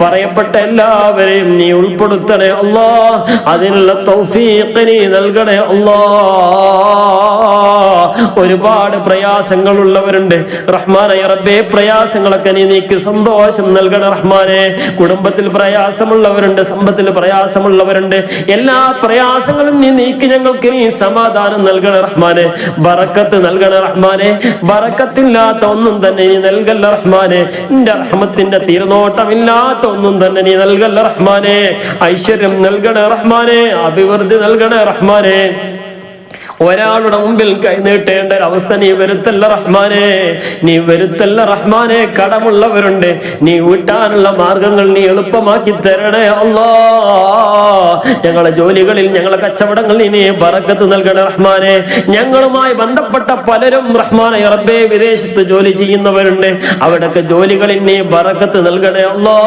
Speaker 1: പറയപ്പെട്ട എല്ലാവരെയും നീ ഉൾപ്പെടുത്തണേ അല്ലാഹ്. അതിനുള്ള തൗഫീഖ് നീ നൽകണേ അല്ലാഹ്. ഒരുപാട് പ്രയാസങ്ങൾ ഉള്ളവരുണ്ട് റഹ്മാനെ റബ്ബേ. പ്രയാസങ്ങളൊക്കെ നീ നീക്ക് സന്തോഷം നൽകണേ റഹ്മാനെ. കുടുംബത്തിൽ പ്രയാസമുള്ളവരുണ്ട്, സമ്പത്തിൽ പ്രയാസമുള്ളവരുണ്ട്. എല്ലാ പ്രയാസങ്ങളും നീ നീക്കി ഞങ്ങൾക്ക് നീ സമാധാനം നൽകണേ റഹ്മാനെ. ബറക്കത്ത് നൽകണേ റഹ്മാനെ. ബറക്കത്തില്ലാത്ത ഒന്നും തന്നെ നീ നൽകല്ല റഹ്മാനെ. നിന്റെ റഹ്മത്തിന്റെ തീർനോട്ടമില്ലാത്ത ഒന്നും തന്നെ നീ നൽകല്ല റഹ്മാനെ. ഐശ്വര്യം നൽകണേ റഹ്മാനെ. അഭിവൃദ്ധി നൽകണേ റഹ്മാനെ. ഒരാളുടെ മുമ്പിൽ കൈനീട്ടേണ്ട അവസ്ഥ നീ വരുത്തല്ല റഹ്മാനെ. നീ വരുത്തല്ല റഹ്മാനെ. കടമുള്ളവരുണ്ട്, നീ വീട്ടാനുള്ള മാർഗങ്ങൾ നീ എളുപ്പമാക്കി തരണേ അല്ലാഹ്. ഞങ്ങളെ ജോലികളിൽ, ഞങ്ങളെ കച്ചവടങ്ങളിൽ നീ ബറക്കത്ത് നൽകണേ റഹ്മാനെ. ഞങ്ങളുമായി ബന്ധപ്പെട്ട പലരും റഹ്മാനെ റബ്ബേ വിദേശത്ത് ജോലി ചെയ്യുന്നവരുണ്ട്. അവിടൊക്കെ ജോലികളിൽ നീ ബറക്കത്ത് നൽകണേ അല്ലാഹ്.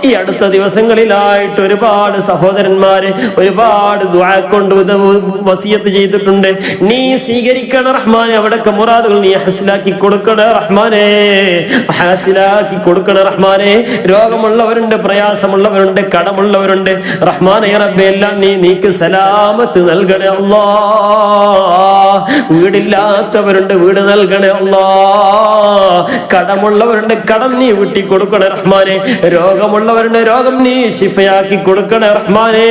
Speaker 1: ഈ അടുത്ത ദിവസങ്ങളിലായിട്ട് ഒരുപാട് സഹോദരന്മാര് ഒരുപാട് ദുആ കൊണ്ട് വസിയത്ത് ചെയ്തിട്ടുണ്ട്. നീ സ്വീകരിക്കണം റഹ്മാനെ. അവിടൊക്കെ മുറാദുകൾ നീ ഹസിലാക്കി കൊടുക്കണേ റഹ്മാനെ. ഹസിലാക്കി കൊടുക്കണേ റഹ്മാനെ. രോഗമുള്ളവരുണ്ട്, പ്രയാസമുള്ളവരുണ്ട്, കടമുള്ളവരുണ്ട് റഹ്മാനെ റബ്ബേ, എല്ലാം നീ നീക്ക് സലാമത്ത് നൽകണേ അല്ലാഹ്. വീടില്ലാത്തവരുണ്ട്, വീട് നൽകണേ അല്ലാഹ്. കടമുള്ളവരുണ്ട്, കടം നീ വീട്ടി കൊടുക്കണേ റഹ്മാനെ. രോഗ രോഗമുള്ളവരുടെ രോഗം നീ ശിഫയാക്കി കൊടുക്കണേ റഹ്മാനേ.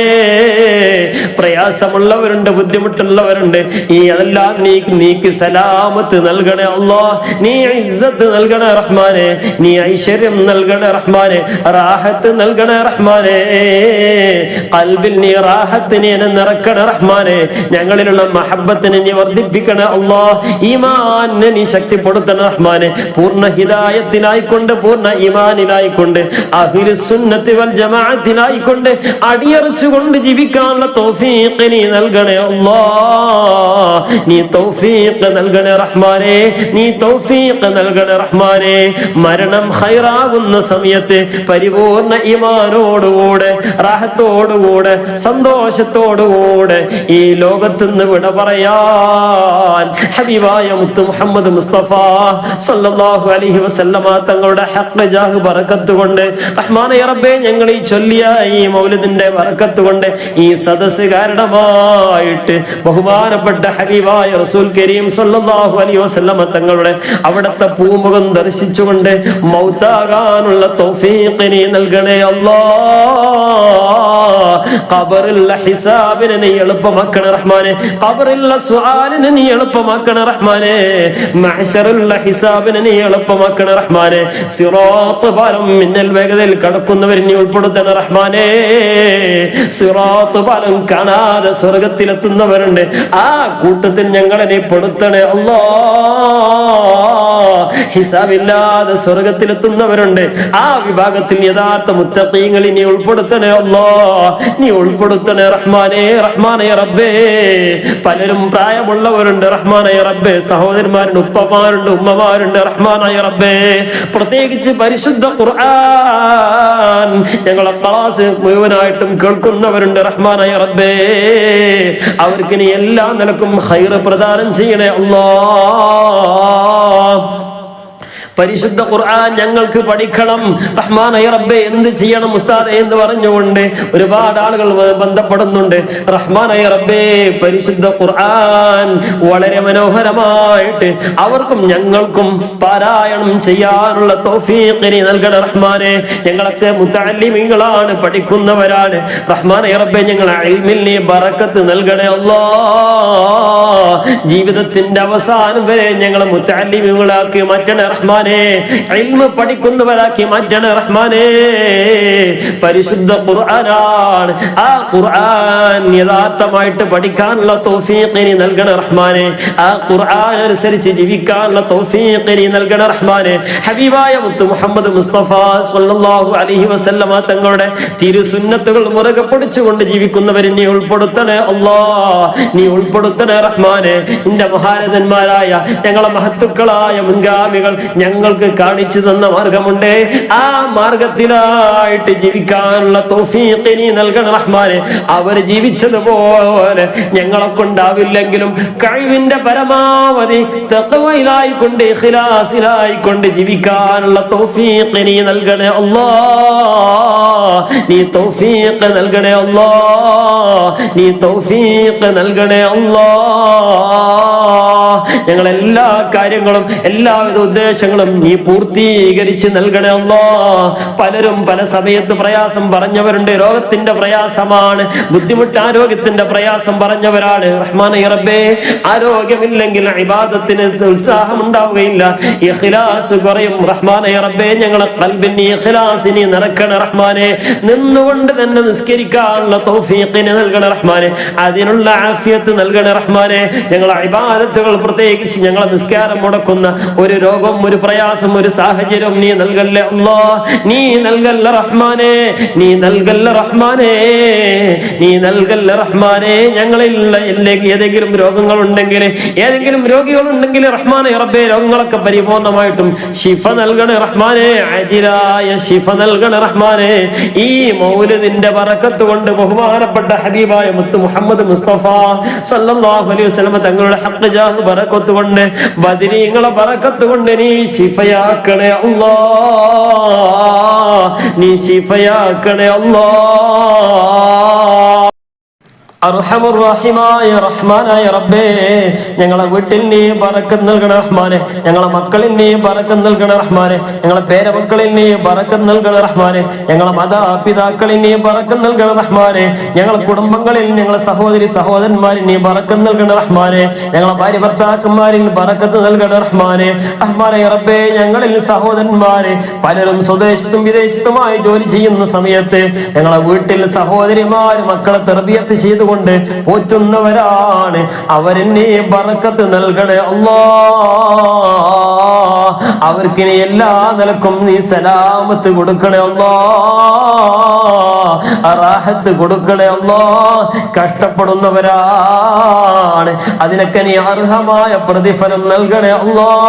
Speaker 1: പ്രയാസമുള്ളവരുണ്ട്, ബുദ്ധിമുട്ടുള്ളവരുണ്ട്, ഈ അതെല്ലാം നീക്ക് സലാമത്ത് നൽകണേ അല്ലാഹ്. നീ ഇസ്സത്ത് നൽകണേ റഹ്മാനേ, നീ ഐശ്വര്യം നൽകണേ റഹ്മാനേ, റാഹത്ത് നൽകണേ റഹ്മാനേ. ഖൽബിൽ നീ റാഹത്തിനെ നിറക്കണേ റഹ്മാനേ. ഞങ്ങളിലുള്ള മഹബ്ബത്തിനെ നീ വർദ്ധിപ്പിക്കണേ അല്ലാഹ്. ഈമാനെ നീ ശക്തിപ്പെടുത്തണേ റഹ്മാനേ. പൂർണ്ണ ഹിദായത്തിനായിക്കൊണ്ട്, പൂർണ്ണ ഈമാനിലായിക്കൊണ്ട്, അഹ്ലുസ് സുന്നത്തി വൽ ജമാഅത്തിനായിക്കൊണ്ട് അടിയറച്ചുകൊണ്ട് ജീവിക്കാനുള്ള തൗഫീഖ് നീ നൽകണേ അല്ലാഹ്. നീ തൗഫീഖ് നൽകണേ റഹ്മാനേ, നീ തൗഫീഖ് നൽകണേ റഹ്മാനേ. മരണം ഖൈറാകുന്ന സമയത്ത് പരിപൂർണ്ണ ഈമാനോടുകൂടെ, റാഹത്തോടുകൂടെ, സന്തോഷത്തോടുകൂടെ ഈ ലോകത്തുനിന്ന് വിട പറയാൻ ഹബീബായ മുത്ത് മുഹമ്മദ് മുസ്തഫ സല്ലല്ലാഹു അലൈഹി വസല്ലമ തങ്ങളുടെ ഹഖ് ജാഹ് ബറക്കത്ത് കൊണ്ട് റഹ്മാനേ റബ്ബേ, ഞങ്ങൾ ഈ ചൊല്ലിയ ഈ മൗലിദിന്റെ ബറക്കത്ത് കൊണ്ട് ഈ സദസ്സ് കാരണമായിട്ട് ബഹുമാനപ്പെട്ട ഹബീബായ റസൂൽ കരീം സല്ലല്ലാഹു അലൈഹി വസല്ലമ തങ്ങളുടെ അവിടുത്തെ പൂമുഖം ദർശിച്ചുകൊണ്ട് മൗത്താകാനുള്ള തൗഫീഖ് നീ നൽകണേ അല്ലാഹ്. ഖബറിലുള്ള ഹിസാബിനെ നീ എളുപ്പമാക്കണേ റഹ്മാനേ, ഖബറിലുള്ള സുആലിനെ നീ എളുപ്പമാക്കണേ റഹ്മാനേ, മഹ്ശറിലുള്ള ഹിസാബിനെ നീ എളുപ്പമാക്കണേ റഹ്മാനേ. സിറാത്ത് പാലം മിന്നൽ വേഗതയിൽ കടക്കുന്നവരെ നീ ഉൾപ്പെടുത്തണേ റഹ്മാനേ. സിറാത്ത് പാലം കാണാതെ സ്വർഗത്തിലെത്തുന്നവരുണ്ട്, ആ കൂട്ടത്തിൽ ഞങ്ങളെ നീ പെടുത്തണേ അല്ലാഹ്. ഹിസാബില്ലാതെ സ്വർഗത്തിലെത്തുന്നവരുണ്ട്, ആ വിഭാഗത്തിൽ യഥാർത്ഥ മുത്തഖീങ്ങളിൽ നീ ഉൾപ്പെടുത്തണേ അല്ലാഹ്. നീ ഉൾപ്പെടുത്തണേ റഹ്മാനേ, റഹ്മാനേ റബ്ബേ. പലരും പ്രായമുള്ളവരുണ്ട് റഹ്മാനേ റബ്ബേ, സഹോദരന്മാരുണ്ട്, ഉപ്പമാരുണ്ട്, ഉമ്മമാരുണ്ട് റഹ്മാനായ റബ്ബേ. പ്രത്യേകിച്ച് പരിശുദ്ധ ഖുർആൻ ഞങ്ങളെ ക്ലാസ് മുഴുവനായിട്ടും കേൾക്കുന്നവരുണ്ട് റഹ്മാനായ റബ്ബേ. അവർക്ക് നീ എല്ലാ നിലക്കും ഖൈർ പ്രദാനം ചെയ്യണേ അല്ലാഹ്. പരിശുദ്ധ ഖുർആൻ ഞങ്ങൾക്ക് പഠിക്കണം റഹ്മാനായ റബ്ബേ. എന്ത് ചെയ്യണം ഉസ്താദേ എന്ന് പറഞ്ഞുകൊണ്ട് ഒരുപാട് ആളുകൾ ബന്ധപ്പെടുന്നുണ്ട് റഹ്മാനായ റബ്ബേ. പരിശുദ്ധ ഖുർആൻ വളരെ മനോഹരമായിട്ട് അവർക്കും ഞങ്ങൾക്കും പാരായണം ചെയ്യാനുള്ള തൗഫീഖ് നീ നൽകണേ റഹ്മാനേ. ഞങ്ങളൊക്കെ മുതഅല്ലിമീങ്ങളാണ്, പഠിക്കുന്നവരാണ് റഹ്മാനായ റബ്ബേ. ഞങ്ങളെ ഇൽമിൽ നീ ബറക്കത്ത് നൽകണേ അല്ലാഹ്. ജീവിതത്തിന്റെ അവസാനം വരെ ഞങ്ങളെ മുതഅല്ലിമീങ്ങളാക്കി മാറ്റണേ റഹ്മാനേ. ഇൽമ് പഠിക്കുന്നവരാക്കി മാറ്റണേ റഹ്മാനേ. പരിശുദ്ധ ഖുർആനാണ്, ആ ഖുർആൻ യഥാർത്ഥമായിട്ട് പഠിക്കാനുള്ള തൗഫീഖ് നീ നൽകണേ റഹ്മാനേ. ആ ഖുർആൻ അനുസരിച്ച് ജീവിക്കാനുള്ള തൗഫീഖ് നീ നൽകണേ റഹ്മാനേ. ഹബീബായ മുത്ത് മുഹമ്മദ് മുസ്തഫ സ്വല്ലല്ലാഹു അലൈഹി വസല്ലമ തങ്ങളുടെ തിരുസുന്നത്തുകൾ മുറുകെ പിടിച്ചുകൊണ്ട് ജീവിക്കുന്നവരെ നീ ഉൾപ്പെടുത്തണേ അല്ലാഹ്. നീ ഉൾപ്പെടുത്തണേ റഹ്മാനേ. നിന്റെ മഹാരഥന്മാരായ ഞങ്ങളെ മഹത്തുക്കളായ മുൻഗാമികൾ ഞങ്ങൾക്ക് കാണിച്ചു തന്ന മാർഗമുണ്ട്, ആ മാർഗത്തിലായിട്ട് ജീവിക്കാനുള്ള തൗഫീഖ് നീ നൽകണം റഹ്മാനേ. അവർ ജീവിച്ചതുപോലെ ഞങ്ങളെ കൊണ്ടാവില്ലെങ്കിലും കഴിവിന്റെ പരമാവധി തഖ്വയിലായിക്കൊണ്ട് ഇഖ്ലാസിലായിക്കൊണ്ട് ജീവിക്കാനുള്ള തൗഫീഖ് നീ നൽകണേ അല്ലാഹ്. നീ തൗഫീഖ് നൽകണേ അല്ലാഹ്. നീ തൗഫീഖ് നൽകണേ അല്ലാഹ്. ഞങ്ങളെല്ലാ കാര്യങ്ങളും എല്ലാവിധ ഉദ്ദേശങ്ങളും നീ പൂർത്തീകരിച്ച് നൽകണേ അല്ലാഹ്. പലരും പല സമയത്ത് പ്രയാസം പറഞ്ഞവരുണ്ട്, രോഗത്തിന്റെ പ്രയാസമാണ്, ബുദ്ധിമുട്ട് ആരോഗ്യത്തിന്റെ പ്രയാസം പറഞ്ഞവരാണ് റഹ്മാനേ റബ്ബേ. ആരോഗ്യമില്ലെങ്കിൽ ഇബാദത്തിന് ഉത്സാഹം ഉണ്ടാവുകയില്ല, ഇഖ്ലാസ് കുറയും റഹ്മാനേ റബ്ബേ. ഞങ്ങളെ ഖൽബിന് ഇഖ്ലാസിനെ നിറക്കണേ റഹ്മാനേ. നിന്നുകൊണ്ട് തന്നെ നിസ്കരിക്കാനുള്ള തൗഫീഖ് നൽകണേ റഹ്മാനേ. അതിനുള്ള ആഫിയത്ത് നൽകണേ റഹ്മാനേ. ഞങ്ങളെ ഇബാദത്തുകൾ പ്രത്യേകിച്ച് ഞങ്ങളെ നിസ്കാരം മുടക്കുന്ന ഒരു രോഗം, ഒരു പ്രയാസം, ഒരു സാഹചര്യം നീ നൽകല്ലേ അല്ലാഹ്. നീ നൽകല്ല റഹ്മാനേ, നീ നൽകല്ല റഹ്മാനേ, നീ നൽകല്ല റഹ്മാനേ. ഞങ്ങളിൽ ഏതെങ്കിലും രോഗങ്ങൾ ഉണ്ടെങ്കിൽ, ഏതെങ്കിലും രോഗികളുണ്ടെങ്കിൽ റഹ്മാനേ റബ്ബേ, രോഗങ്ങളൊക്കെ പരിപൂർണമായിട്ടും ശിഫ നൽകണേ റഹ്മാനേ. അജിലായ ശിഫ നൽകണേ റഹ്മാനേ. ഈ മൗലിദിന്റെ ബറക്കത്ത് കൊണ്ട് ബഹുമാനപ്പെട്ട ഹബീബായ മുത്ത് മുഹമ്മദ് മുസ്തഫ സല്ലല്ലാഹു അലൈഹി വസല്ലം തങ്ങളുടെ ഹഖ് ജാഹ് ബറക്കത്ത് കൊണ്ട്, ബദരീങ്ങളെ ബറക്കത്ത് കൊണ്ട് നീ ശിഫയാക്കണേ അല്ലാഹ്. നീ ശിഫയാക്കണേ അല്ലാഹ്. അർഹമുർറഹീമായ റഹ്മാനായ റബ്ബേ, ഞങ്ങളെ വീട്ടിൽ നീ ബറക്കത്ത് നൽകണേ റഹ്മാനെ, ഞങ്ങളെ മക്കളിൽ നീ ബറക്കത്ത് നൽകണേ റഹ്മാനെ, ഞങ്ങളെ പേരമക്കളിൽ നീ ബറക്കത്ത് നൽകണേ റഹ്മാനെ, ഞങ്ങളെ മാതാപിതാക്കളിൽ നീ ബറക്കത്ത് നൽകണേ റഹ്മാനെ, ഞങ്ങളെ കുടുംബങ്ങളിൽ ഞങ്ങളെ സഹോദരി സഹോദരന്മാരിൽ നീ ബറക്കത്ത് നൽകണേ റഹ്മാനെ, ഞങ്ങളെ ഭാര്യ ഭർത്താക്കന്മാരിൽ ബറക്കത്ത് നൽകണേ റഹ്മാനെ. റഹ്മാനെ റബ്ബേ, ഞങ്ങളിൽ സഹോദരന്മാരെ പലരും സ്വദേശത്തും വിദേശത്തുമായി ജോലി ചെയ്യുന്ന സമയത്ത് ഞങ്ങളെ വീട്ടിൽ സഹോദരിമാര് മക്കളെ തർബിയത്ത് ചെയ്തുകൊണ്ട് പോറ്റുന്നവരാണ്. അവരെന്നെ ബറക്കത്ത് നൽകണേ അല്ലാഹ്. അവർക്ക് നീ എല്ലാ നിലക്കും നീ സലാമത്ത് കൊടുക്കണേ അല്ലാഹ്, റാഹത്ത് കൊടുക്കണേ അല്ലാഹ്. കഷ്ടപ്പെടുന്നവരാണ്, അതിനൊക്കെ നീ അർഹമായ പ്രതിഫലം നൽകണേ അല്ലാഹ്.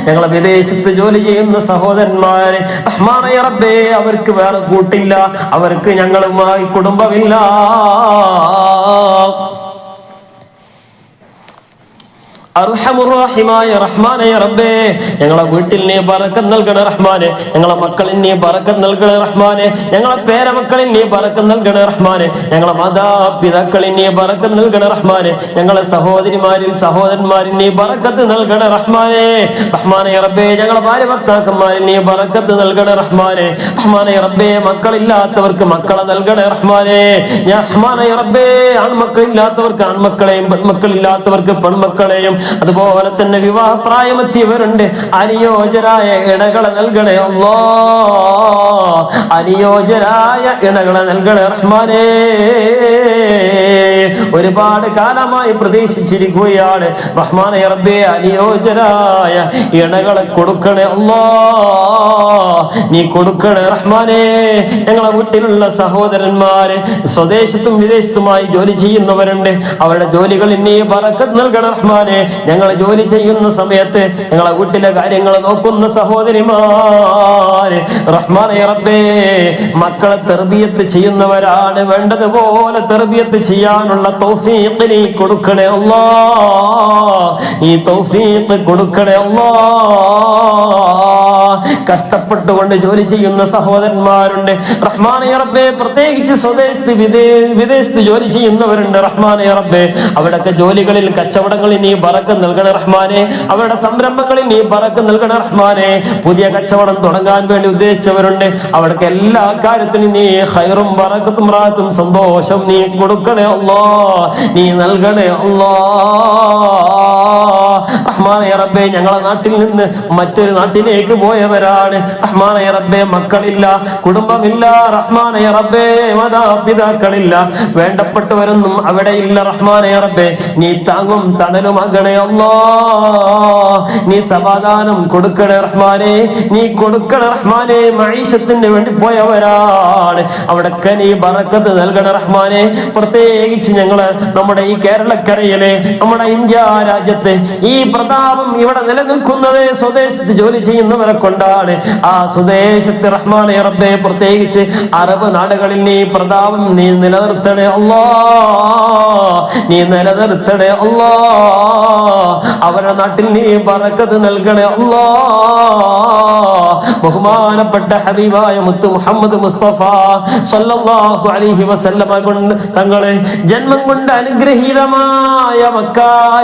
Speaker 1: ഞങ്ങളെ വിദേശത്ത് ജോലി ചെയ്യുന്ന സഹോദരന്മാരെ റഹ്മാനേ റബ്ബേ, അവർക്ക് വേറെ കൂട്ടില്ല, അവർക്ക് ഞങ്ങളുമായി കുടുംബമില്ല. അർഹമുർറഹീമായ റഹ്മാനേ റബ്ബേ, ഞങ്ങളെ വീട്ടിൽ നീ ബറക്കത്ത് നൽകണേ റഹ്മാനെ, ഞങ്ങളെ മക്കളിൽ നീ ബറക്കത്ത് നൽകണേ റഹ്മാനെ, ഞങ്ങളെ പേരമക്കളിൽ നീ ബറക്കത്ത് നൽകണേ റഹ്മാനെ, ഞങ്ങളെ മാതാപിതാക്കളിൽ നീ ബറക്കത്ത് നൽകണേ റഹ്മാനെ, ഞങ്ങളെ സഹോദരിമാരിൽ സഹോദരന്മാരിൽ നീ ബറക്കത്ത് നൽകണേ റഹ്മാനെ. റഹ്മാനേ റബ്ബേ, ഞങ്ങളെ ഭാര്യ ഭർത്താക്കന്മാരിൽ നീ ബറക്കത്ത് നൽകണേ റഹ്മാനെ. റഹ്മാനേ റബ്ബേ, മക്കളില്ലാത്തവർക്ക് മക്കളെ നൽകണേ റഹ്മാനെ. റഹ്മാനേ റബ്ബേ, ആൺമക്കളില്ലാത്തവർക്ക് ആൺമക്കളെയും പെൺമക്കളില്ലാത്തവർക്ക് പെൺമക്കളെയും, അതുപോലെ തന്നെ വിവാഹ പ്രായമെത്തിയവരുണ്ട്, അനുയോജ്യരായ ഇണകളെ നൽകണേ അല്ലാഹ്, അനുയോജ്യരായ ഇണകളെ നൽകണേ റഹ്മാനേ. ഒരുപാട് കാലമായി പ്രതീക്ഷിച്ചിരിക്കുകയാണ് റഹ്മാനേ റബ്ബേ, അനുയോജ്യരായ ഇണകളെ കൊടുക്കണേ അല്ലാഹ്, നീ കൊടുക്കണേ റഹ്മാനേ. ഞങ്ങളെ വീട്ടിലുള്ള സഹോദരന്മാര് സ്വദേശത്തും വിദേശത്തുമായി ജോലി ചെയ്യുന്നവരുണ്ട്, അവരുടെ ജോലികളിൽ നീ ബറക്കത്ത് നൽകണേ റഹ്മാനെ. ഞങ്ങൾ ജോലി ചെയ്യുന്ന സമയത്ത് ഞങ്ങളെ വീട്ടിലെ കാര്യങ്ങൾ നോക്കുന്ന സഹോദരിമാര് റഹ്മാനേ റബ്ബേ, മക്കളെ തർബിയത്ത് ചെയ്യുന്നവരാണ്, വേണ്ടതുപോലെ തർബിയത്ത് ചെയ്യാനുള്ള തൗഫീഖ് നീ കൊടുക്കണേ അല്ലാഹ്, ഈ തൗഫീഖ് കൊടുക്കണേ അല്ലാഹ്. കഷ്ടപ്പെട്ടുകൊണ്ട് ജോലി ചെയ്യുന്ന സഹോദരന്മാരുണ്ട് റഹ്മാനേ റബ്ബേ, പ്രത്യേകിച്ച് സ്വദേശത്ത് വിദേശത്ത് ജോലി ചെയ്യുന്നവരുണ്ട് റഹ്മാനേ റബ്ബേ. അവിടൊക്കെ ജോലികളിൽ കച്ചവടങ്ങളിൽ നീ ബറക്കത്ത് നൽകണേ റഹ്മാനെ, അവരുടെ സംരംഭങ്ങളിൽ നീ ബറക്കത്ത് നൽകണേ റഹ്മാനെ. പുതിയ കച്ചവടം തുടങ്ങാൻ വേണ്ടി ഉദ്ദേശിച്ചവരുണ്ട്, അവർക്ക് എല്ലാ കാര്യത്തിലും നീ ഖൈറും ബറക്കത്തും റാഹത്തും സന്തോഷം നീ കൊടുക്കണേ അല്ലാഹ്, നീ നൽകണേ അല്ലാഹ്. റഹ്മാനേ റബ്ബേ, ഞങ്ങളെ നാട്ടിൽ നിന്ന് മറ്റൊരു നാട്ടിലേക്ക് പോയവരാണ് റഹ്മാനേ റബ്ബേ, മക്കളില്ല, കുടുംബമില്ല റഹ്മാനേ റബ്ബേ, മാതാപിതാക്കളില്ല, വേണ്ടപ്പെട്ടവരൊന്നും അവിടെ ഇല്ല റഹ്മാനേ റബ്ബേ. നീ താങ്ങും തണലുമാകണേ അല്ലാഹ്, നീ സമാധാനം കൊടുക്കണേ റഹ്മാനെ, നീ കൊടുക്കണേ റഹ്മാനെ. മഈശത്തിന് വേണ്ടി പോയവരാണ്, അവിടൊക്കെ നീ ബറക്കത്ത് നൽകണേ റഹ്മാനെ. പ്രത്യേകിച്ച് ഞങ്ങള് നമ്മുടെ ഈ കേരളക്കരയിലെ നമ്മുടെ ഇന്ത്യ രാജ്യത്ത് ഈ പ്രതാപം ഇവിടെ നിലനിൽക്കുന്നത് സ്വദേശത്ത് ജോലി ചെയ്യുന്നവരെ കൊണ്ടാണ്. ആ സ്വദേശത്ത് റഹ്മാനേ റബ്ബേ, പ്രത്യേകിച്ച് അറബ് നാടുകളിൽ നീ പ്രതാപം നീ നിലനിർത്തണേ അല്ലാഹ്, നീ നിലനിർത്തണേ അല്ലാഹ്. അവരുടെ നാട്ടിൽ നീ ബറക്കത്ത് നൽകണേ അല്ലാഹ്. ബഹുമാനപ്പെട്ട ഹബീബായ മുത്ത് മുഹമ്മദ് മുസ്തഫ സല്ലല്ലാഹു അലൈഹി വസല്ലമ കൊണ്ട് തങ്ങളെ ജന്മം കൊണ്ട് അനുഗ്രഹീതമായ മക്ക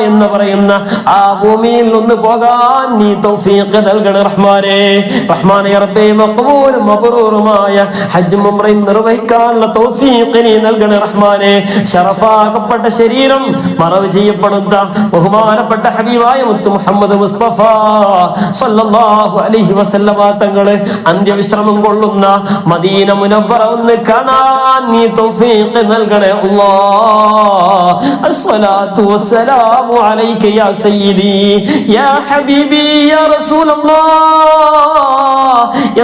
Speaker 1: എന്ന് പറയുന്ന ആ ഭൂമിയിൽ ഒന്ന് പോകാൻ നീ തൗഫീഖ് നൽകണേ റഹ്മാനേ. റഹ്മാനേ റബ്ബേ, മഖ്ബൂലും മബ്റൂറുമായ ഹജ്ജും ഉംറയും നിർവഹിക്കാനുള്ള തൗഫീഖ് നീ നൽകണേ റഹ്മാനേ. ശറഫാക്കപ്പെട്ട ശരീരം മറവ് ചെയ്യപ്പെടുന്ന ബഹുമാനപ്പെട്ട ഹബീബായ മുത്ത് മുഹമ്മദ് മുസ്തഫ സല്ലല്ലാഹു അലൈഹി വസല്ലമ തങ്ങളെ അന്ത്യവിശ്രമം കൊള്ളുന്ന മദീന മുനവ്വറ ഒന്ന് കാണാൻ നീ തൗഫീഖ് നൽകണേ അല്ലാഹ്. അസ്സലാത്തു വസ്സലാമു അലൈക യാ സയ്യിദി യാ ഹബീബി യാ റസൂലല്ലാഹ്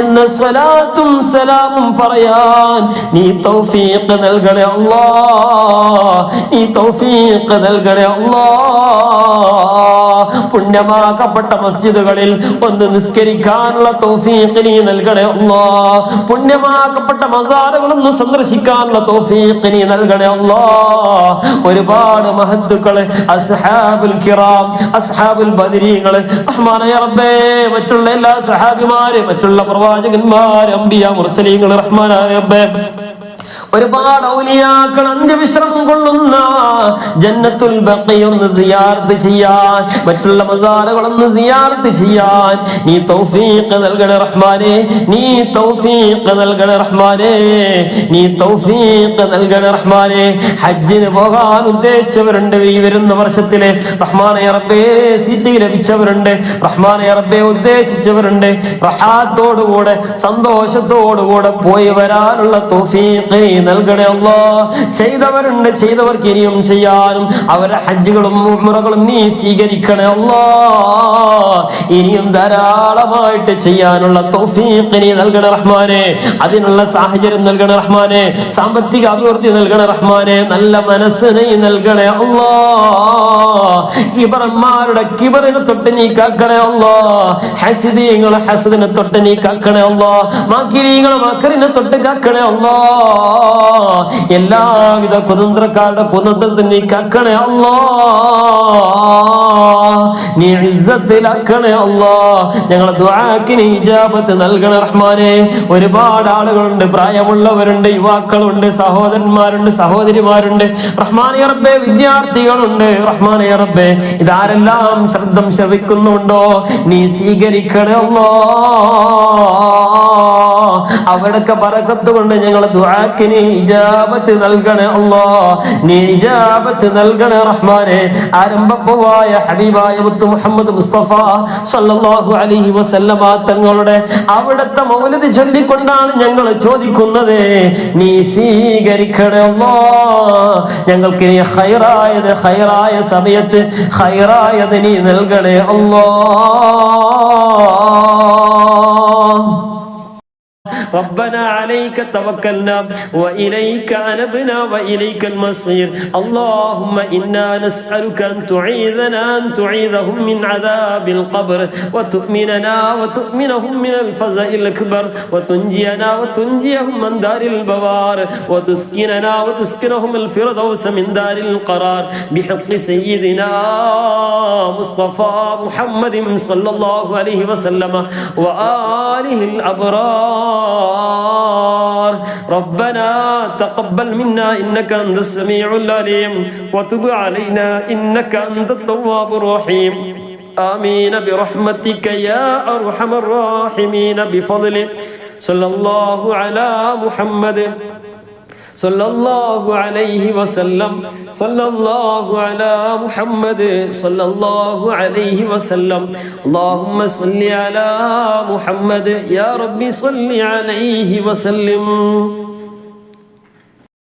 Speaker 1: എന്ന സ്വലാത്തും സലാമും പറയാൻ നീ തൗഫീഖ് നൽകണേ അല്ലാഹ്, നീ തൗഫീഖ് നൽകണേ അല്ലാഹ്. പുണ്യമാക്കപ്പെട്ട മസ്ജിദുകളിൽ ഒന്ന് നിസ്കരിക്കാനുള്ള തൗഫീഖ് നീ നൽകണേ അല്ലാഹ്. പുണ്യമാക്കപ്പെട്ട മസാറുകളൊന്ന് സന്ദർശിക്കാനുള്ള തൗഫീഖ് നീ നൽകണേ അല്ലാഹ്. ഒരുപാട് മഹത്തുക്കള് അസ്ഹാബുൽ കിറാം, അസ്ഹാബുൽ ബദരീങ്ങള് റഹ്മാനേ റബ്ബേ, മറ്റുള്ള എല്ലാ സഹാബിമാര്, മറ്റുള്ള പ്രവാചകന്മാര്, അംബിയ മുർസലീങ്ങള് റഹ്മാനേ റബ്ബേ, ഒരുപാട് ഔലിയാക്കൾ അന്ത്യവിശ്രമം കൊള്ളുന്ന ജന്നത്തുൽ ബഖിയൊന്ന് സിയാറത്ത് ചെയ്യാൻ, മറ്റുള്ള മസാറുകളൊന്ന് സിയാറത്ത് ചെയ്യാൻ നീ തൗഫീഖ് നൽകണേ റഹ്മാനേ, നീ തൗഫീഖ് നൽകണേ റഹ്മാനേ, നീ തൗഫീഖ് നൽകണേ റഹ്മാനേ. ഹജ്ജിന് പോകാൻ ഉദ്ദേശിച്ചവരുണ്ട് ഈ വരുന്ന വർഷത്തിലെ റഹ്മാനേ റബ്ബേ, സീറ്റ് ലഭിച്ചവരുണ്ട് റഹ്മാനേ റബ്ബേ, ഉദ്ദേശിച്ചവരുണ്ട്. റഹാത്തോടുകൂടെ സന്തോഷത്തോടുകൂടെ പോയി വരാനുള്ള തൗഫീഖ് നൽകണേ അല്ലാഹ്. ചെയ്തവരുണ്ട്, ചെയ്തവർക്ക് ഇനിയും ചെയ്യാനും അവരുടെ ഹജ്ജുകളും ഉംറകളും നീ സ്വീകരിക്കണേ അല്ലാഹ്. ഇനിയും ധാരാളമായിട്ട് ചെയ്യാനുള്ള തൗഫീഖ് നീ നൽകണേ റഹ്മാനേ, അതിനുള്ള സാഹചര്യം നൽകണേ റഹ്മാനേ, സാമ്പത്തിക അഭിവൃദ്ധി നൽകണേ റഹ്മാനേ, നല്ല മനസ്സ് നീ നൽകണേ അല്ലാഹ്. കിബറന്മാരുടെ കിബറിനെ തൊട്ട് നീ കാക്കണേ അല്ലാഹ്, ഹസിദീങ്ങളെ ഹസദിനെ തൊട്ട് നീ കാക്കണേ അല്ലാഹ്, മാക്കിരീങ്ങളെ മക്കറിനെ തൊട്ട് കാക്കണേ അല്ലാഹ്. എല്ലാവിധ കുതന്ത്രക്കാരുടെ കുതന്ത്രത്തിൽ നീ കാക്കണേ അല്ലാഹ്, നീ ഇസ്സത്തിലാക്കണേ അല്ലാഹ്. ഞങ്ങളെ ദുആക്ക് നീ ഇജാബത്ത് നൽകണേ റഹ്മാനേ. ഒരുപാട് ആളുകളുണ്ട്, പ്രായമുള്ളവരുണ്ട്, യുവാക്കളുണ്ട്, സഹോദരന്മാരുണ്ട്, സഹോദരിമാരുണ്ട് റഹ്മാനേ റബ്ബേ, വിദ്യാർത്ഥികളുണ്ട് റഹ്മാനേ റബ്ബേ. ഇതാരെല്ലാം ശബ്ദം ശ്രവിക്കുന്നുണ്ടോ നീ സ്വീകരിക്കണേ അല്ലാഹ്. അവിടൊക്കെ ബറക്കത്ത് കൊണ്ട് ഞങ്ങളെ ദുആക്ക് നീ ഇജാബത്ത് നൽകണേ അല്ലാഹ്, നീ ഇജാബത്ത് നൽകണേ റഹ്മാനേ. ആരംഭപ്പുവായ ഹബീബായ മുത്ത് മുഹമ്മദ് മുസ്തഫ സല്ലല്ലാഹു അലൈഹി വസല്ലമ തങ്ങളുടെ അവിടുത്തെ മൗലിദ് ചൊല്ലിക്കൊണ്ടാണ് ഞങ്ങൾ ചോദിക്കുന്നത്, നീ സ്വീകരിക്കണേ അല്ലാഹ്. ഞങ്ങൾക്ക് നീ ഖൈറായത് ഖൈറായ സമയത്ത് ഖൈറായത് നീ നൽകണേ അല്ലാഹ്. ربنا عليك توكلنا وإليك أنبنا وإليك المصير. اللهم إنا نسألك أن تعيذهم من عذاب القبر، وتؤمننا وتؤمنهم من الفزع الأكبر، وتنجيهم من دار البوار، وتسكننا وتسكنهم الفردوس من دار القرار، بحق سيدنا مصطفى محمد صلى الله عليه وسلم وآله الأبرار. ربنا تقبل منا إنك أنت السميع العليم، وتب علينا إنك أنت التواب الرحيم. آمين برحمتك يا أرحم الراحمين بفضلك. صلى الله على محمد صلى الله عليه وسلم. صلى الله على محمد صلى الله عليه وسلم. اللهم صل على محمد يا ربي صل عليه وسلم.